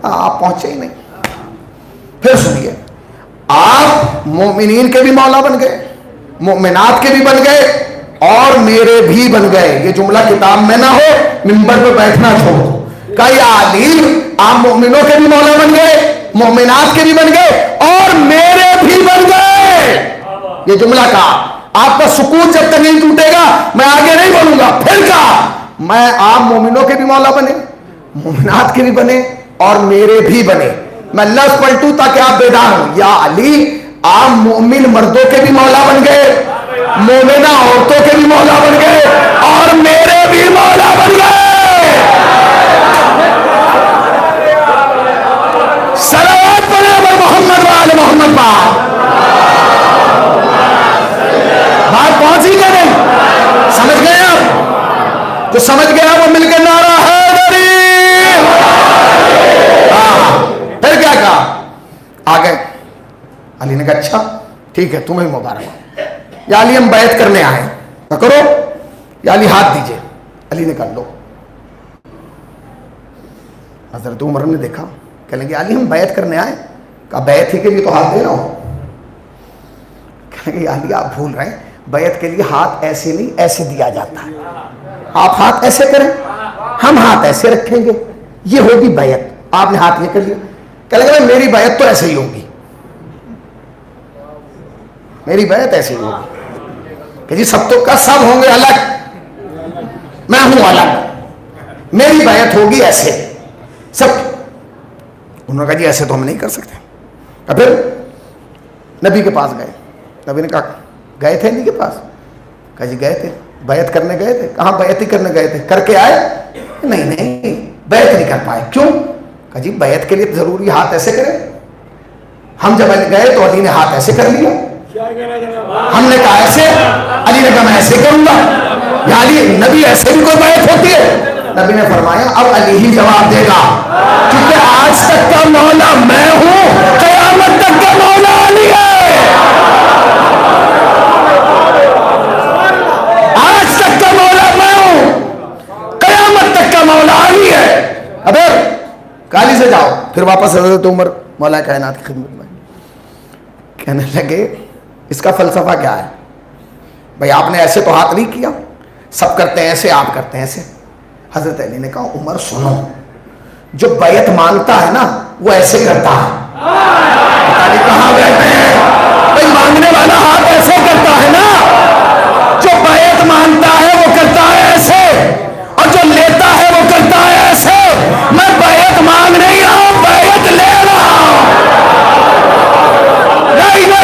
آپ پہنچے ہی نہیں. پھر سنیے, آپ مومنین کے بھی مولا بن گئے, مومنات کے بھی بن گئے, اور میرے بھی بن گئے. یہ جملہ کتاب میں نہ ہو, منبر پہ بیٹھنا چھوڑو. کہ یا علی آپ مومنوں کے بھی مولا بن گئے, مومنات کے بھی بن گئے, اور میرے بھی بن گئے. یہ جملہ کہا. آپ کا سکون جب تک نہیں ٹوٹے گا میں آگے نہیں بولوں گا. پھر کہا میں آپ مومنوں کے بھی مولا بنے, مومنات کے بھی بنے, اور میرے بھی بنے. میں لفظ پلٹوں تاکہ آپ بیدار ہوں. یا علی آپ مومن مردوں کے بھی مولا بن گئے, مومنہ عورتوں کے بھی مولا بن گئے, اور میرے بھی مولا بن گئے. صلوات پڑھیں محمد وآل محمد. سمجھ گیا وہ مل کے نعرہ حیدری. پھر کیا کہا؟ آ گئے. علی نے کہا اچھا ٹھیک ہے تمہیں مبارک. یا علی ہم بیعت کرنے آئے. کرو. یا علی ہاتھ دیجئے. علی نے کہا لو. حضرت عمر نے دیکھا, کہنے لگے علی ہم بیعت کرنے آئے. کہا بیعت ہی کے لیے تو ہاتھ دے رہا ہوں. کہنے لگے علی آپ بھول رہے ہیں, بیعت کے لیے ہاتھ ایسے نہیں ایسے دیا جاتا ہے. آپ ہاتھ ایسے کریں, ہم ہاتھ ایسے رکھیں گے, یہ ہوگی بیعت. آپ نے ہاتھ یہ کر لیا. کہنے لگے میری بیعت تو ایسے ہی ہوگی, میری بیعت ایسے ہی ہوگی کہ جی سب تو کا سب ہوں گے الگ, میں ہوں الگ, میری بیعت ہوگی ایسے سب. انہوں نے کہا جی ایسے تو ہم نہیں کر سکتے. اور پھر نبی کے پاس گئے. نبی نے کہا گئے تھے نبی کے پاس؟ کہا جی گئے تھے. بیعت کرنے گئے تھے؟ کہاں بیعت ہی کرنے گئے تھے, کر کے آئے؟ نہیں بیعت نہیں کر پائے. کیوں؟ کہا جی بیعت کے لیے ضروری ہاتھ ایسے کرے. ہم جب گئے تو علی نے ہاتھ ایسے کر لیا, ہم نے کہا ایسے, علی نے کہا میں ایسے کروں گا. یا علی نبی ایسے بھی کوئی بیعت ہوتی ہے؟ نبی نے فرمایا اب علی ہی جواب دے گا, کیونکہ آج تک کا مولا میں ہوں, قیامت تک کا مولا علی ہے. آج تک کا مولا میں ہوں, قیامت تک کا مولا علی ہے. اب کالی سے جاؤ. پھر واپس حضرت عمر مولا کائنات کی خدمت میں کہنے لگے اس کا فلسفہ کیا ہے بھائی؟ آپ نے ایسے تو ہاتھ نہیں کیا, سب کرتے ہیں ایسے, آپ کرتے ہیں ایسے. حضرت علی نے کہا عمر سنو, جو بیعت مانگتا ہے نا وہ ایسے کرتا ہے. کہاں بیٹھے ہیں بھائی؟ مانگنے والا ہاتھ ایسے کرتا ہے نا, جو بیعت مانگتا ہے وہ کرتا ہے ایسے, اور جو لیتا ہے وہ کرتا ہے ایسے. میں بیعت مانگ نہیں رہا ہوں, بیعت لے رہا ہوں.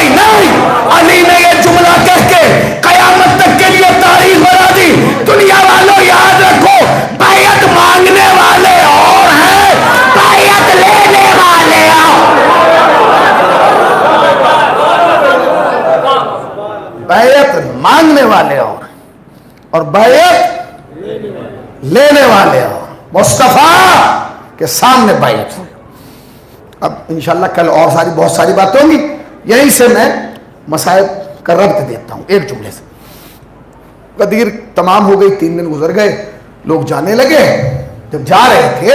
نہیں, علی نے یہ جملہ کہہ کے قیامت تک کے لیے تاریخ بنا دی. دنیا والوں یاد رکھو, بیعت مانگنے والے اور ہیں, بیعت لینے والے اور. بیعت مانگنے والے اور بیعت لینے والے اور. مصطفیٰ کے سامنے بیعت. اب انشاءاللہ کل اور بہت ساری باتیں ہوں گی. یہیں سے میں مسائل کا ربط دیتا ہوں ایک جملے سے. قدیر تمام ہو گئی, 3 دن گزر گئے, لوگ جانے لگے. جب جا رہے تھے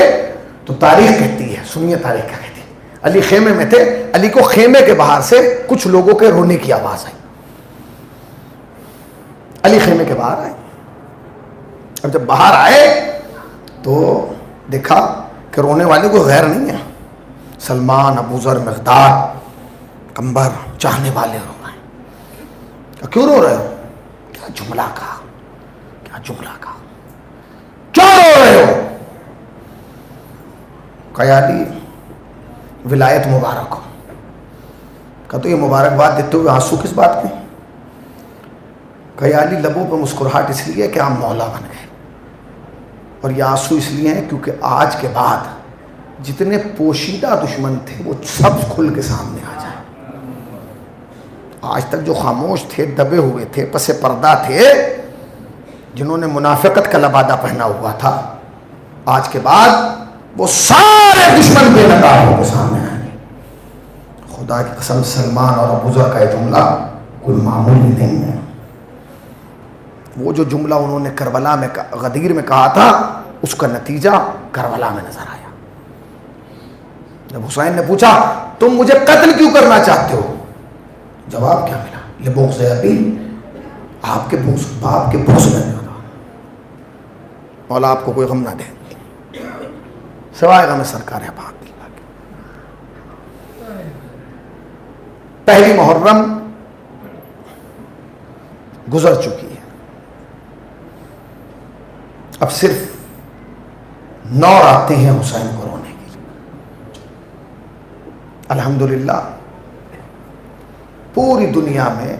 تو تاریخ کہتی ہے, سنیے تاریخ کیا کہتی ہے. علی خیمے میں تھے. علی کو خیمے کے باہر سے کچھ لوگوں کے رونے کی آواز آئی. علی خیمے کے باہر آئے. اب جب باہر آئے تو دیکھا کہ رونے والے کوئی غیر نہیں ہے. سلمان, ابو ذر, مقداد, کمبر, چاہنے والے رو رہے ہیں. کیوں رو رہے ہو؟ کیا جملہ کہا, کیا جملہ کہا, کیوں رو رہے ہو؟ کہا علی ولایت مبارک ہو. کہا تو یہ مبارکباد دیتے ہوئے آنسو کس بات کے؟ کہا علی لبوں پہ مسکراہٹ اس لیے کہ آپ مولا بن گئے, اور یہ آنسو اس لیے ہیں کیونکہ آج کے بعد جتنے پوشیدہ دشمن تھے وہ سب کھل کے سامنے آ جائیں. آج تک جو خاموش تھے, دبے ہوئے تھے, پس پردہ تھے, جنہوں نے منافقت کا لبادہ پہنا ہوا تھا, آج کے بعد وہ سارے دشمن بے نقاب ہو کے سامنے آئیں گے. خدا کی قسم سلمان اور ابو ذر کا یہ جملہ کوئی معمولی نہیں ہے. وہ جو جملہ انہوں نے کربلا میں غدیر میں کہا تھا, اس کا نتیجہ کربلا میں نظر آیا. جب حسین نے پوچھا تم مجھے قتل کیوں کرنا چاہتے ہو, جواب کیا ملا؟ لبغض ابی, آپ کے باپ کے بغض میں. مولا آپ کو کوئی غم نہ دے سوائے غم سرکار پاک. پہلی محرم گزر چکی ہے, اب صرف 9 راتیں ہیں حسین کو رونے کے لیے. الحمدللہ پوری دنیا میں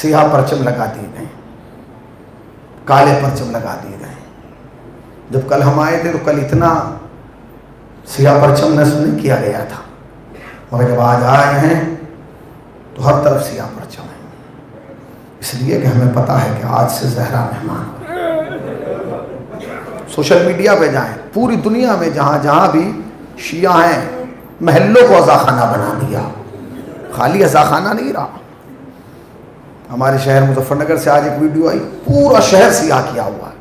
سیاہ پرچم لگا دیے گئے, کالے پرچم لگا دیے گئے. جب کل ہم آئے تھے تو کل اتنا سیاہ پرچم نصب نہیں کیا گیا تھا, مگر جب آج آئے ہیں تو ہر طرف سیاہ پرچم ہے, اس لیے کہ ہمیں پتہ ہے کہ آج سے زہرا مہمان. سوشل میڈیا پہ جائیں، پوری دنیا میں جہاں جہاں بھی شیعہ ہیں محلوں کو عزاخانہ بنا دیا. خالی عزاخانہ نہیں رہا. ہمارے شہر مظفر نگر سے آج ایک ویڈیو آئی، پورا شہر سیاہ کیا ہوا ہے.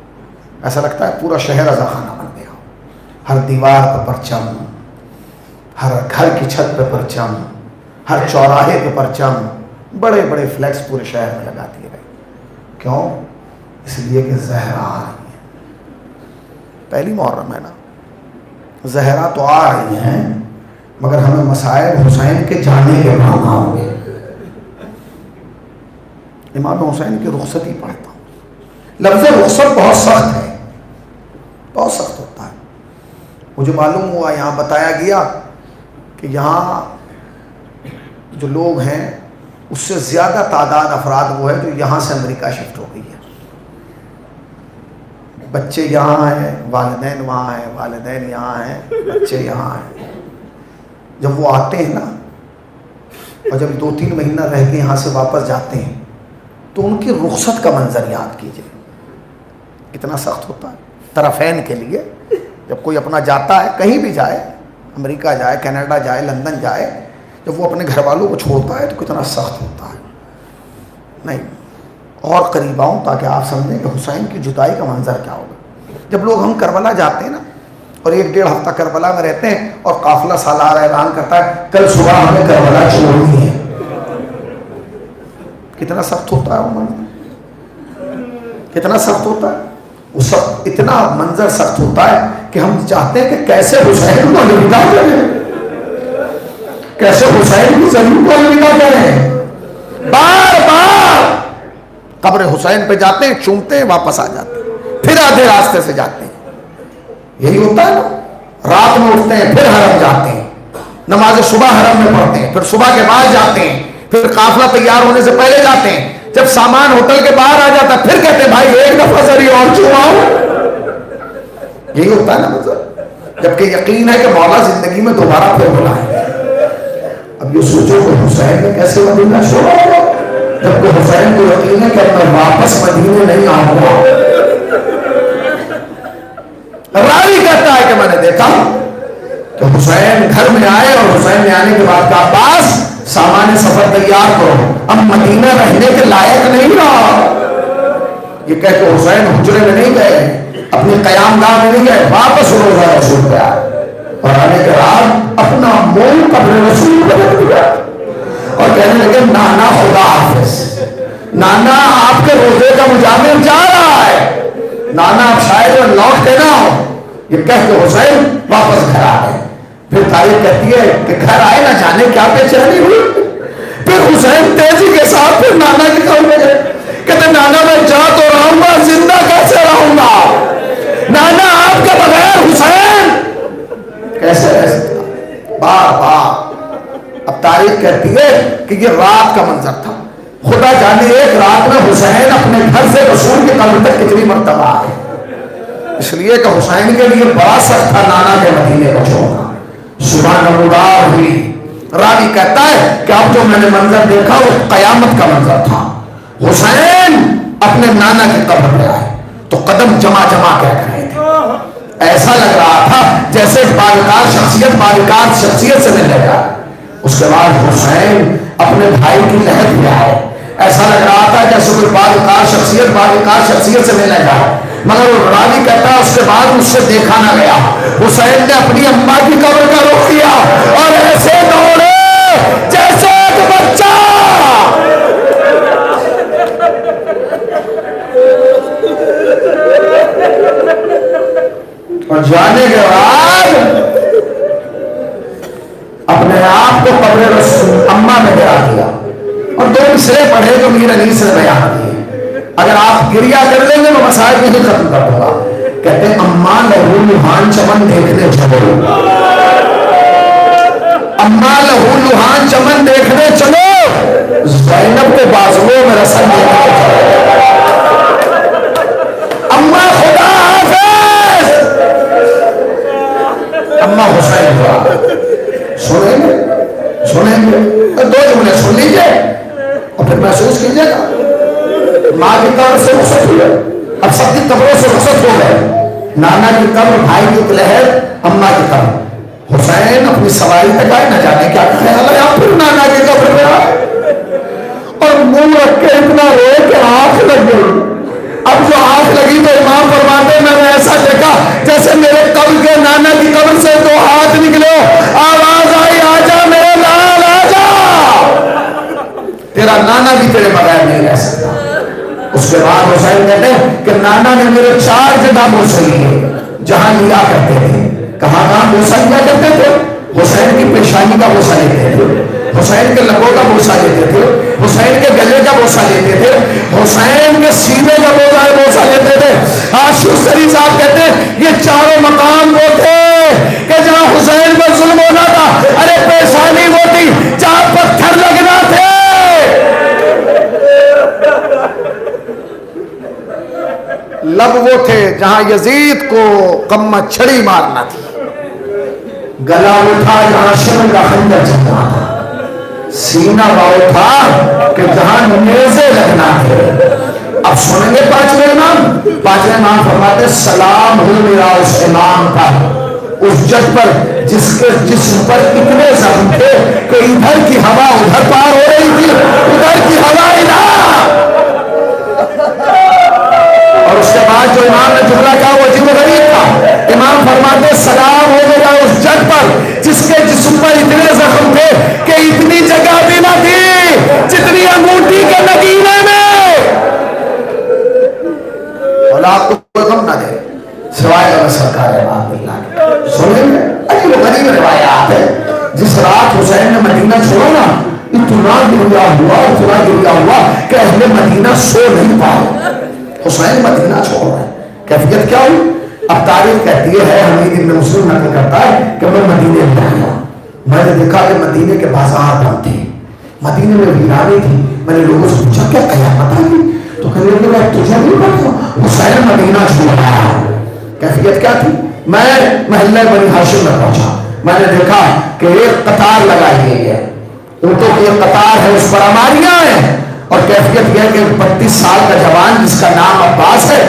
ایسا لگتا ہے پورا شہر عزاخانہ بن گیا. ہر دیوار پہ پرچم، ہر گھر کی چھت پہ پرچم، ہر چوراہے پہ پرچم، بڑے بڑے فلیکس پورے شہر میں لگا دیے گئے. کیوں؟ اس لیے کہ زہرا آ رہی ہے. پہلی محرم ہے نا، زہرا تو آ رہی ہیں، مگر ہمیں مسائل حسین کے جانے کے معنی ہوں گے. امام حسین کی رخصتی پڑھتا ہوں. لفظ رخصت بہت سخت ہے، بہت سخت ہوتا ہے. مجھے معلوم ہوا، یہاں بتایا گیا کہ یہاں جو لوگ ہیں اس سے زیادہ تعداد افراد وہ ہے جو یہاں سے امریکہ شفٹ ہو گئی ہے. بچے یہاں ہیں، والدین وہاں ہیں، والدین یہاں ہیں، بچے یہاں ہیں. جب وہ آتے ہیں نا اور جب 2-3 مہینہ رہ کے یہاں سے واپس جاتے ہیں تو ان کی رخصت کا منظر یاد کیجئے، کتنا سخت ہوتا ہے طرفین کے لیے. جب کوئی اپنا جاتا ہے، کہیں بھی جائے، امریکہ جائے، کینیڈا جائے، لندن جائے، جب وہ اپنے گھر والوں کو چھوڑتا ہے تو کتنا سخت ہوتا ہے. نہیں، اور قریب آؤں تاکہ آپ سمجھیں کہ حسین کی جدائی کا منظر کیا ہوگا. جب لوگ ہم کربلا جاتے ہیں نا اور 1-1.5 ہفتہ کربلا میں رہتے ہیں اور قافلہ سالار اعلان کرتا ہے کل صبح ہمیں کربلا چھوڑنی ہے، کتنا سخت ہوتا ہے وہ منظر، کتنا سخت ہوتا ہے. وہ سب اتنا منظر سخت ہوتا ہے کہ ہم چاہتے ہیں کہ کیسے حسین کو الوداع کریں، کیسے حسین کی زمین کو الوداع کریں. بار بار قبر حسین پہ جاتے ہیں، چومتے ہیں، واپس آ جاتے ہیں، پھر آدھے راستے سے جاتے ہیں. یہی ہوتا ہے نا. رات میں اٹھتے ہیں، پھر حرم جاتے ہیں، نماز صبح حرم میں پڑھتے ہیں، پھر صبح کے بعد جاتے ہیں، پھر قافلہ تیار ہونے سے پہلے جاتے ہیں. جب سامان ہوٹل کے باہر آ جاتا ہے پھر کہتے ہیں بھائی ایک دفعہ ذریعہ اور چوماؤ. یہی ہوتا ہے نا مطلب. جبکہ یقین ہے کہ مولا زندگی میں دوبارہ پھر بلائیں گے. اب یہ سوچو کہ حسین نے کیسے مدینہ چھوڑا ہوگا، جبکہ حسین کو یقین ہے کہ میں واپس مدینے نہیں آؤں گا. راوی کہتا ہے کہ میں نے دیکھا کہ حسین گھر میں آئے اور حسین نے آنے کے بعد کہا عباس سامان سفر تیار کرو، اب مدینہ رہنے کے لائق نہیں رہا. یہ کہہ کے حسین حجرے میں نہیں گئے، اپنی قیام گاہ میں نہیں گئے، واپس روزہ رسول پہ آئے اور آنے کے بعد اپنا مول قبر رسول پہ رکھ دیا اور کہنے لگے نانا خدا حافظ، نانا آپ کے روزے کا مجامل جا رہا ہے، نانا اب شاید لوٹ کے نہ ہو. یہ کہہ کے حسین واپس گھر آ گئے. پھر تاریخ کہتی ہے کہ گھر آئے نہ جانے کیا بے چینی ہوئی. پھر حسین تیزی کے ساتھ پھر نانا کی طرف گئے، کہتے نانا میں جا تو رہوں گا، زندہ کیسے رہوں گا؟ نانا آپ کے بغیر حسین کیسے رہ سکتا؟ بار بار. اب تاریخ کہتی ہے کہ یہ رات کا منظر تھا. خدا جانے ایک رات میں حسین اپنے گھر سے رسول کے قبر تک کتنی مرتبہ آئے. اس لیے کہ حسین کے لیے بڑا سخت تھا نانا کے مدینے کو چھوڑنا. صبح نمودار ہوئی. راوی کہتا ہے کہ اب جو میں نے منظر دیکھا وہ قیامت کا منظر تھا. حسین اپنے نانا کی قبر پہ آئے تو قدم جمع جمع کہہ رہے تھے. ایسا لگ رہا تھا جیسے باوقار شخصیت سے ملنے گا. اس کے بعد حسین اپنے بھائی کی لہر پہ آئے. ایسا لگ رہا تھا جیسے کوئی باوقار شخصیت سے ملنے گا. مگر راوی کہتا ہے اس کے بعد مجھ سے دیکھا نہ گیا. حسین نے اپنی اماں کی قبر کا رخ کیا اور ایسے دوڑے جیسے ایک بچہ. اور جانے کے بعد اپنے آپ کو قبر رسول اماں میں گرا دیا اور 2 مصرے پڑھے جو میر انیس نے بیان دیے. اگر آپ گریا کر لیں گے تو مسائل نہیں ختم کر دوں گا. کہتے ہیں اماں لہو لوہان چمن دیکھنے چلو، اماں لہو لوہان چمن دیکھنے چلو، زینب کے بازوؤں میں رسن دیکھنے چلو. اماں خدا حافظ، اماں حسین خدا. سنیں گے 2 جملے سن لیجئے اور پھر محسوس کیجئے گا. ماں کی قبر سے رخصت ہوئے، اب سب کی قبروں سے رخصت ہو گئے، نانا کی قبر، بھائی کی کلہر، اماں کی قبر، حسین اپنی سواری پہ گئے، نہ جانے کیا خیال ہے، آپ پھر نانا کی قبر پہ آئے اور منہ رکھ کے اتنا روئے کہ آنکھ لگ گئی۔ اب جو آنکھ لگی تو امام فرماتے میں نے ایسا دیکھا جیسے میرے قبر کے نانا کی قبر سے دو ہاتھ نکلے، آواز آئی آجا میرے لال آجا، تیرا نانا بھی تیرے بغیر نہیں رہ سکتا۔ اس کے بعد حسین کہتے ہیں کہ نانا نے میرے 4 جگہ بوسہ لیے جہاں لیا کرتے تھے۔ کہاں بوسہ لیا کرتے تھے؟ حسین کی پیشانی کا بوسہ لیتے تھے، حسین کے لبوں کا بوسہ لیتے تھے، حسین کے گلے کا بوسہ لیتے تھے، حسین کے سینے کا بوسہ لیتے تھے۔ آج شوستری صاحب کہتے ہیں یہ 4 مقام وہ تھے کہ جہاں حسین پر ظلم ہونا تھا، ارے پیشانی وہ تھی جہاں پتھر لگنا تھے۔ لب وہ تھے جہاں یزید کو قمہ چھڑی مارنا تھی، گلا وہ تھا جہاں شمع کا خنجر چلنا تھا، سینہ وہ تھا کہ جہاں نیزے لگنا تھے۔ اب سنیں گے 5ویں امام فرماتے سلام ہو میرا اس امام پر، اس جج پر جس کے جسم پر اتنے زخم تھے کہ ادھر کی ہوا ادھر پار ہو رہی تھی، ادھر کی ہوا ادھر۔ اور اس کے بعد جو امام نے جملہ کہا وہ عجیب و غریب تھا، امام فرماتے سلام ہو گیا اس جج پر جس کے جسم پر اتنے زخم تھے کہ اتنی جگہ بھی نہ تھی جتنی انگوٹھی کے نگینے میں۔ اور آپ کو کوئی غم نہ دے سوائے اگر سرکار امام اللہ کے۔ سنیں گے عجیب و غریب روایات ہے، جس رات حسین نے مدینہ چھوڑا نا اتنا گریا ہوا کہ اہل مدینہ سو نہیں پائے۔ حسین مدینہ چھوڑ رہے ہیں، کیفیت کیا ہوئی؟ اب تاریخ کہتی ہے، حمید ابن مسلم نقل کرتا ہے کہ میں مدینے میں آیا، میں نے دیکھا کہ مدینے کے بازار بند تھے، مدینے میں ویرانی تھی۔ میں نے لوگوں سے پوچھا کیا قیامت آئی؟ تو کہنے لگے میں تجھے نہیں پتا، حسین مدینہ چھوڑ رہا ہے۔ کیفیت کیا تھی؟ میں محلہ بنی ہاشم میں پہنچا، میں نے دیکھا کہ ایک قطار لگائی گئی ہے، اونٹوں کی ایک قطار ہے، اس پر اماریاں ہیں، اور کیفیت یہ ہے کہ 32 سال کا جوان جس کا نام عباس ہے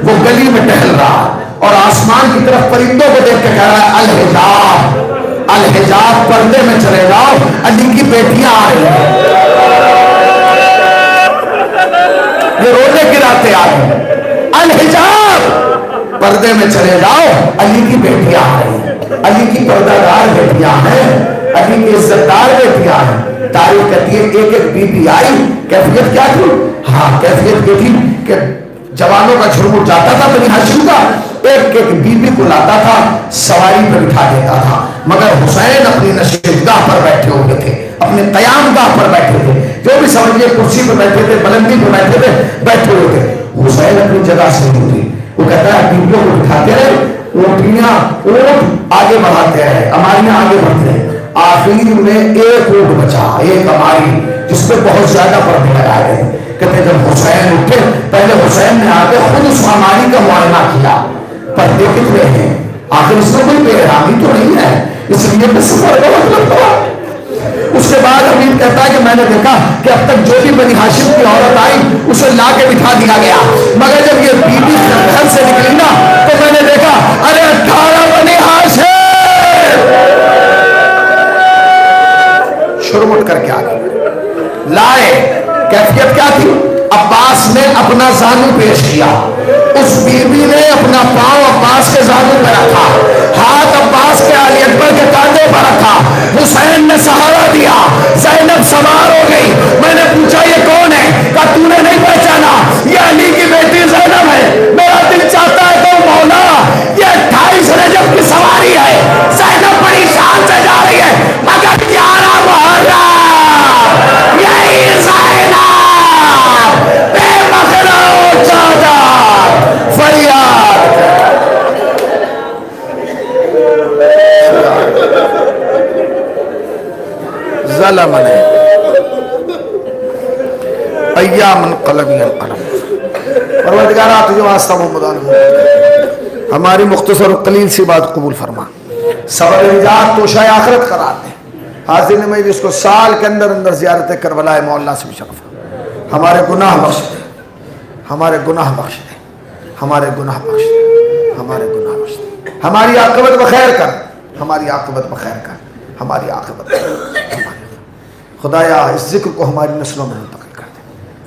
وہ گلی میں ٹہل رہا اور آسمان کی طرف پرندوں کو دیکھ کے کہہ رہا ہے الحجاب الحجاب، پردے میں چلے جاؤ، علی کی بیٹیاں آ رہی ہیں۔ یہ رونے گراتے آ گئے، الحجاب، پردے میں چلے جاؤ، علی کی بیٹیاں آ رہی ہیں، علی کی پردہ دار بیٹیاں ہیں، علی کی عزت دار بیٹیاں ہیں۔ تاریخ کہتی ہے ایک ایک بی بی آئی، کیفیت کیا تھی؟ ہاں کیفیت یہ تھی کہ جوانوں کا جھرمٹ جاتا تھا بنی ہاشم کا، ایک ایک بی بی کو لاتا تھا، سواری پر بٹھا دیتا تھا، مگر حسین اپنی نشستگاہ پر بیٹھے ہوئے تھے، اپنے قیام گاہ پر بیٹھے تھے، جو بھی سمجھئے کرسی پر بیٹھے تھے، بلندی پر بیٹھے تھے، بیٹھے ہوئے تھے۔ حسین اپنی جگہ سے نہیں تھی، وہ کہتا ہے بیبیوں کو بٹھاتے رہے، اونٹیاں اونٹ آگے بڑھاتے رہے، اماریاں آگے بڑھتے رہے، آخر میں ایک اونٹ بچا، ایک اماری جس پہ بہت زیادہ پردے لگائے گئے۔ کہتے جب حسین اٹھے پہلے حسین نے آگے خود اس اماری کا معائنہ کیا، پردے کتنے ہیں، آخر اس میں کوئی بے احرامی تو نہیں ہے، اس لیے میں سفر کا مطلب تھا۔ اس کے بعد امین کہتا ہے کہ میں نے دیکھا کہ اب تک جو بھی بنی ہاشم کی عورت آئی اسے لا کے بٹھا دیا گیا، مگر جب یہ بی بی گھر سے نکلی نا تو میں نے دیکھا ارے 18 بنی ہاشم شرمٹ کر کے آگے لائے۔ کیفیت کیا تھی؟ عباس نے اپنا زانو پیش کیا، اس بی بی نے اپنا پاؤں عباس کے زانو پہ رکھا، ہاتھ عباس کے علی اکبر کے کاندھے پر رکھا، حسین نے سہارا دیا، زینب سوار ہو گئی۔ میں نے پوچھا یہ کون ہے؟ کہا تو نے نہیں پہچانا، یہ علی کی بیٹی زینب ہے۔ میرا دل چاہتا ہے تو مولا یہ 28 رجب کی سواری ہے، زینب بڑی شان سے جا رہی ہے، مگر 11 محرم یہی زینب بے مخلا و چادر فریاد ظلمن ایامن قلبی القلم۔ پروردگارہ تجھے واسطہ محمد عالم، ہماری مختصر و قلیل سی بات قبول فرما، صبر نجات تو شاہ آخرت قرار دے۔ حاضرین میں جس کو سال کے اندر اندر زیارت کربلا مولا سے بھی شرف، ہمارے گناہ بخش دے، ہمارے گناہ بخش دے، ہمارے گناہ بخش دے۔ ہمارے گناہ بخش دے، ہماری عاقبت بخیر کر، ہماری عاقبت بخیر کر، ہماری عاقبت بخیر کر۔ خدایا اس ذکر کو ہماری نسلوں میں منتقل کر دے۔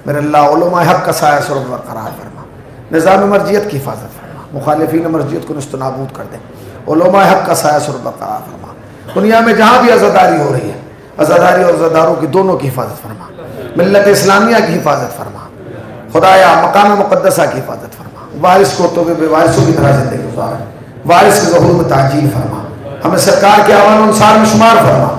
میرے اللہ علماء حق کا سایہ سر برقرار فرما، نظام مرجعیت کی حفاظت فرما، مخالفین مرجعیت کو نست و نابود کر دے، علماء حق کا سایہ سر برقرار فرما۔ دنیا میں جہاں بھی عزاداری ہو رہی ہے، عزاداری اور عزاداروں کی دونوں کی حفاظت فرما، ملت اسلامیہ کی حفاظت فرما، خدایا مقام مقدسہ کی حفاظت فرما، وارث کو تو بے وارثوں کی طرح زندگی گزار، وارث کے ظہور میں تعجیل فرما، ہمیں سرکار کے اعوان و انصار میں شمار فرما۔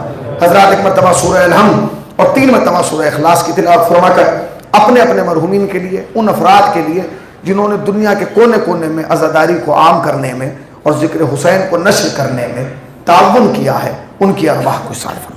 حضرات ایک مرتبہ سورہ الحمد اور 3 مرتبہ سورہ اخلاص کی تلاوت فرما کر اپنے اپنے مرحومین کے لیے، ان افراد کے لیے جنہوں نے دنیا کے کونے کونے میں عزاداری کو عام کرنے میں اور ذکر حسین کو نشر کرنے میں تعاون کیا ہے، ان کی ارواح کو صالح فرما۔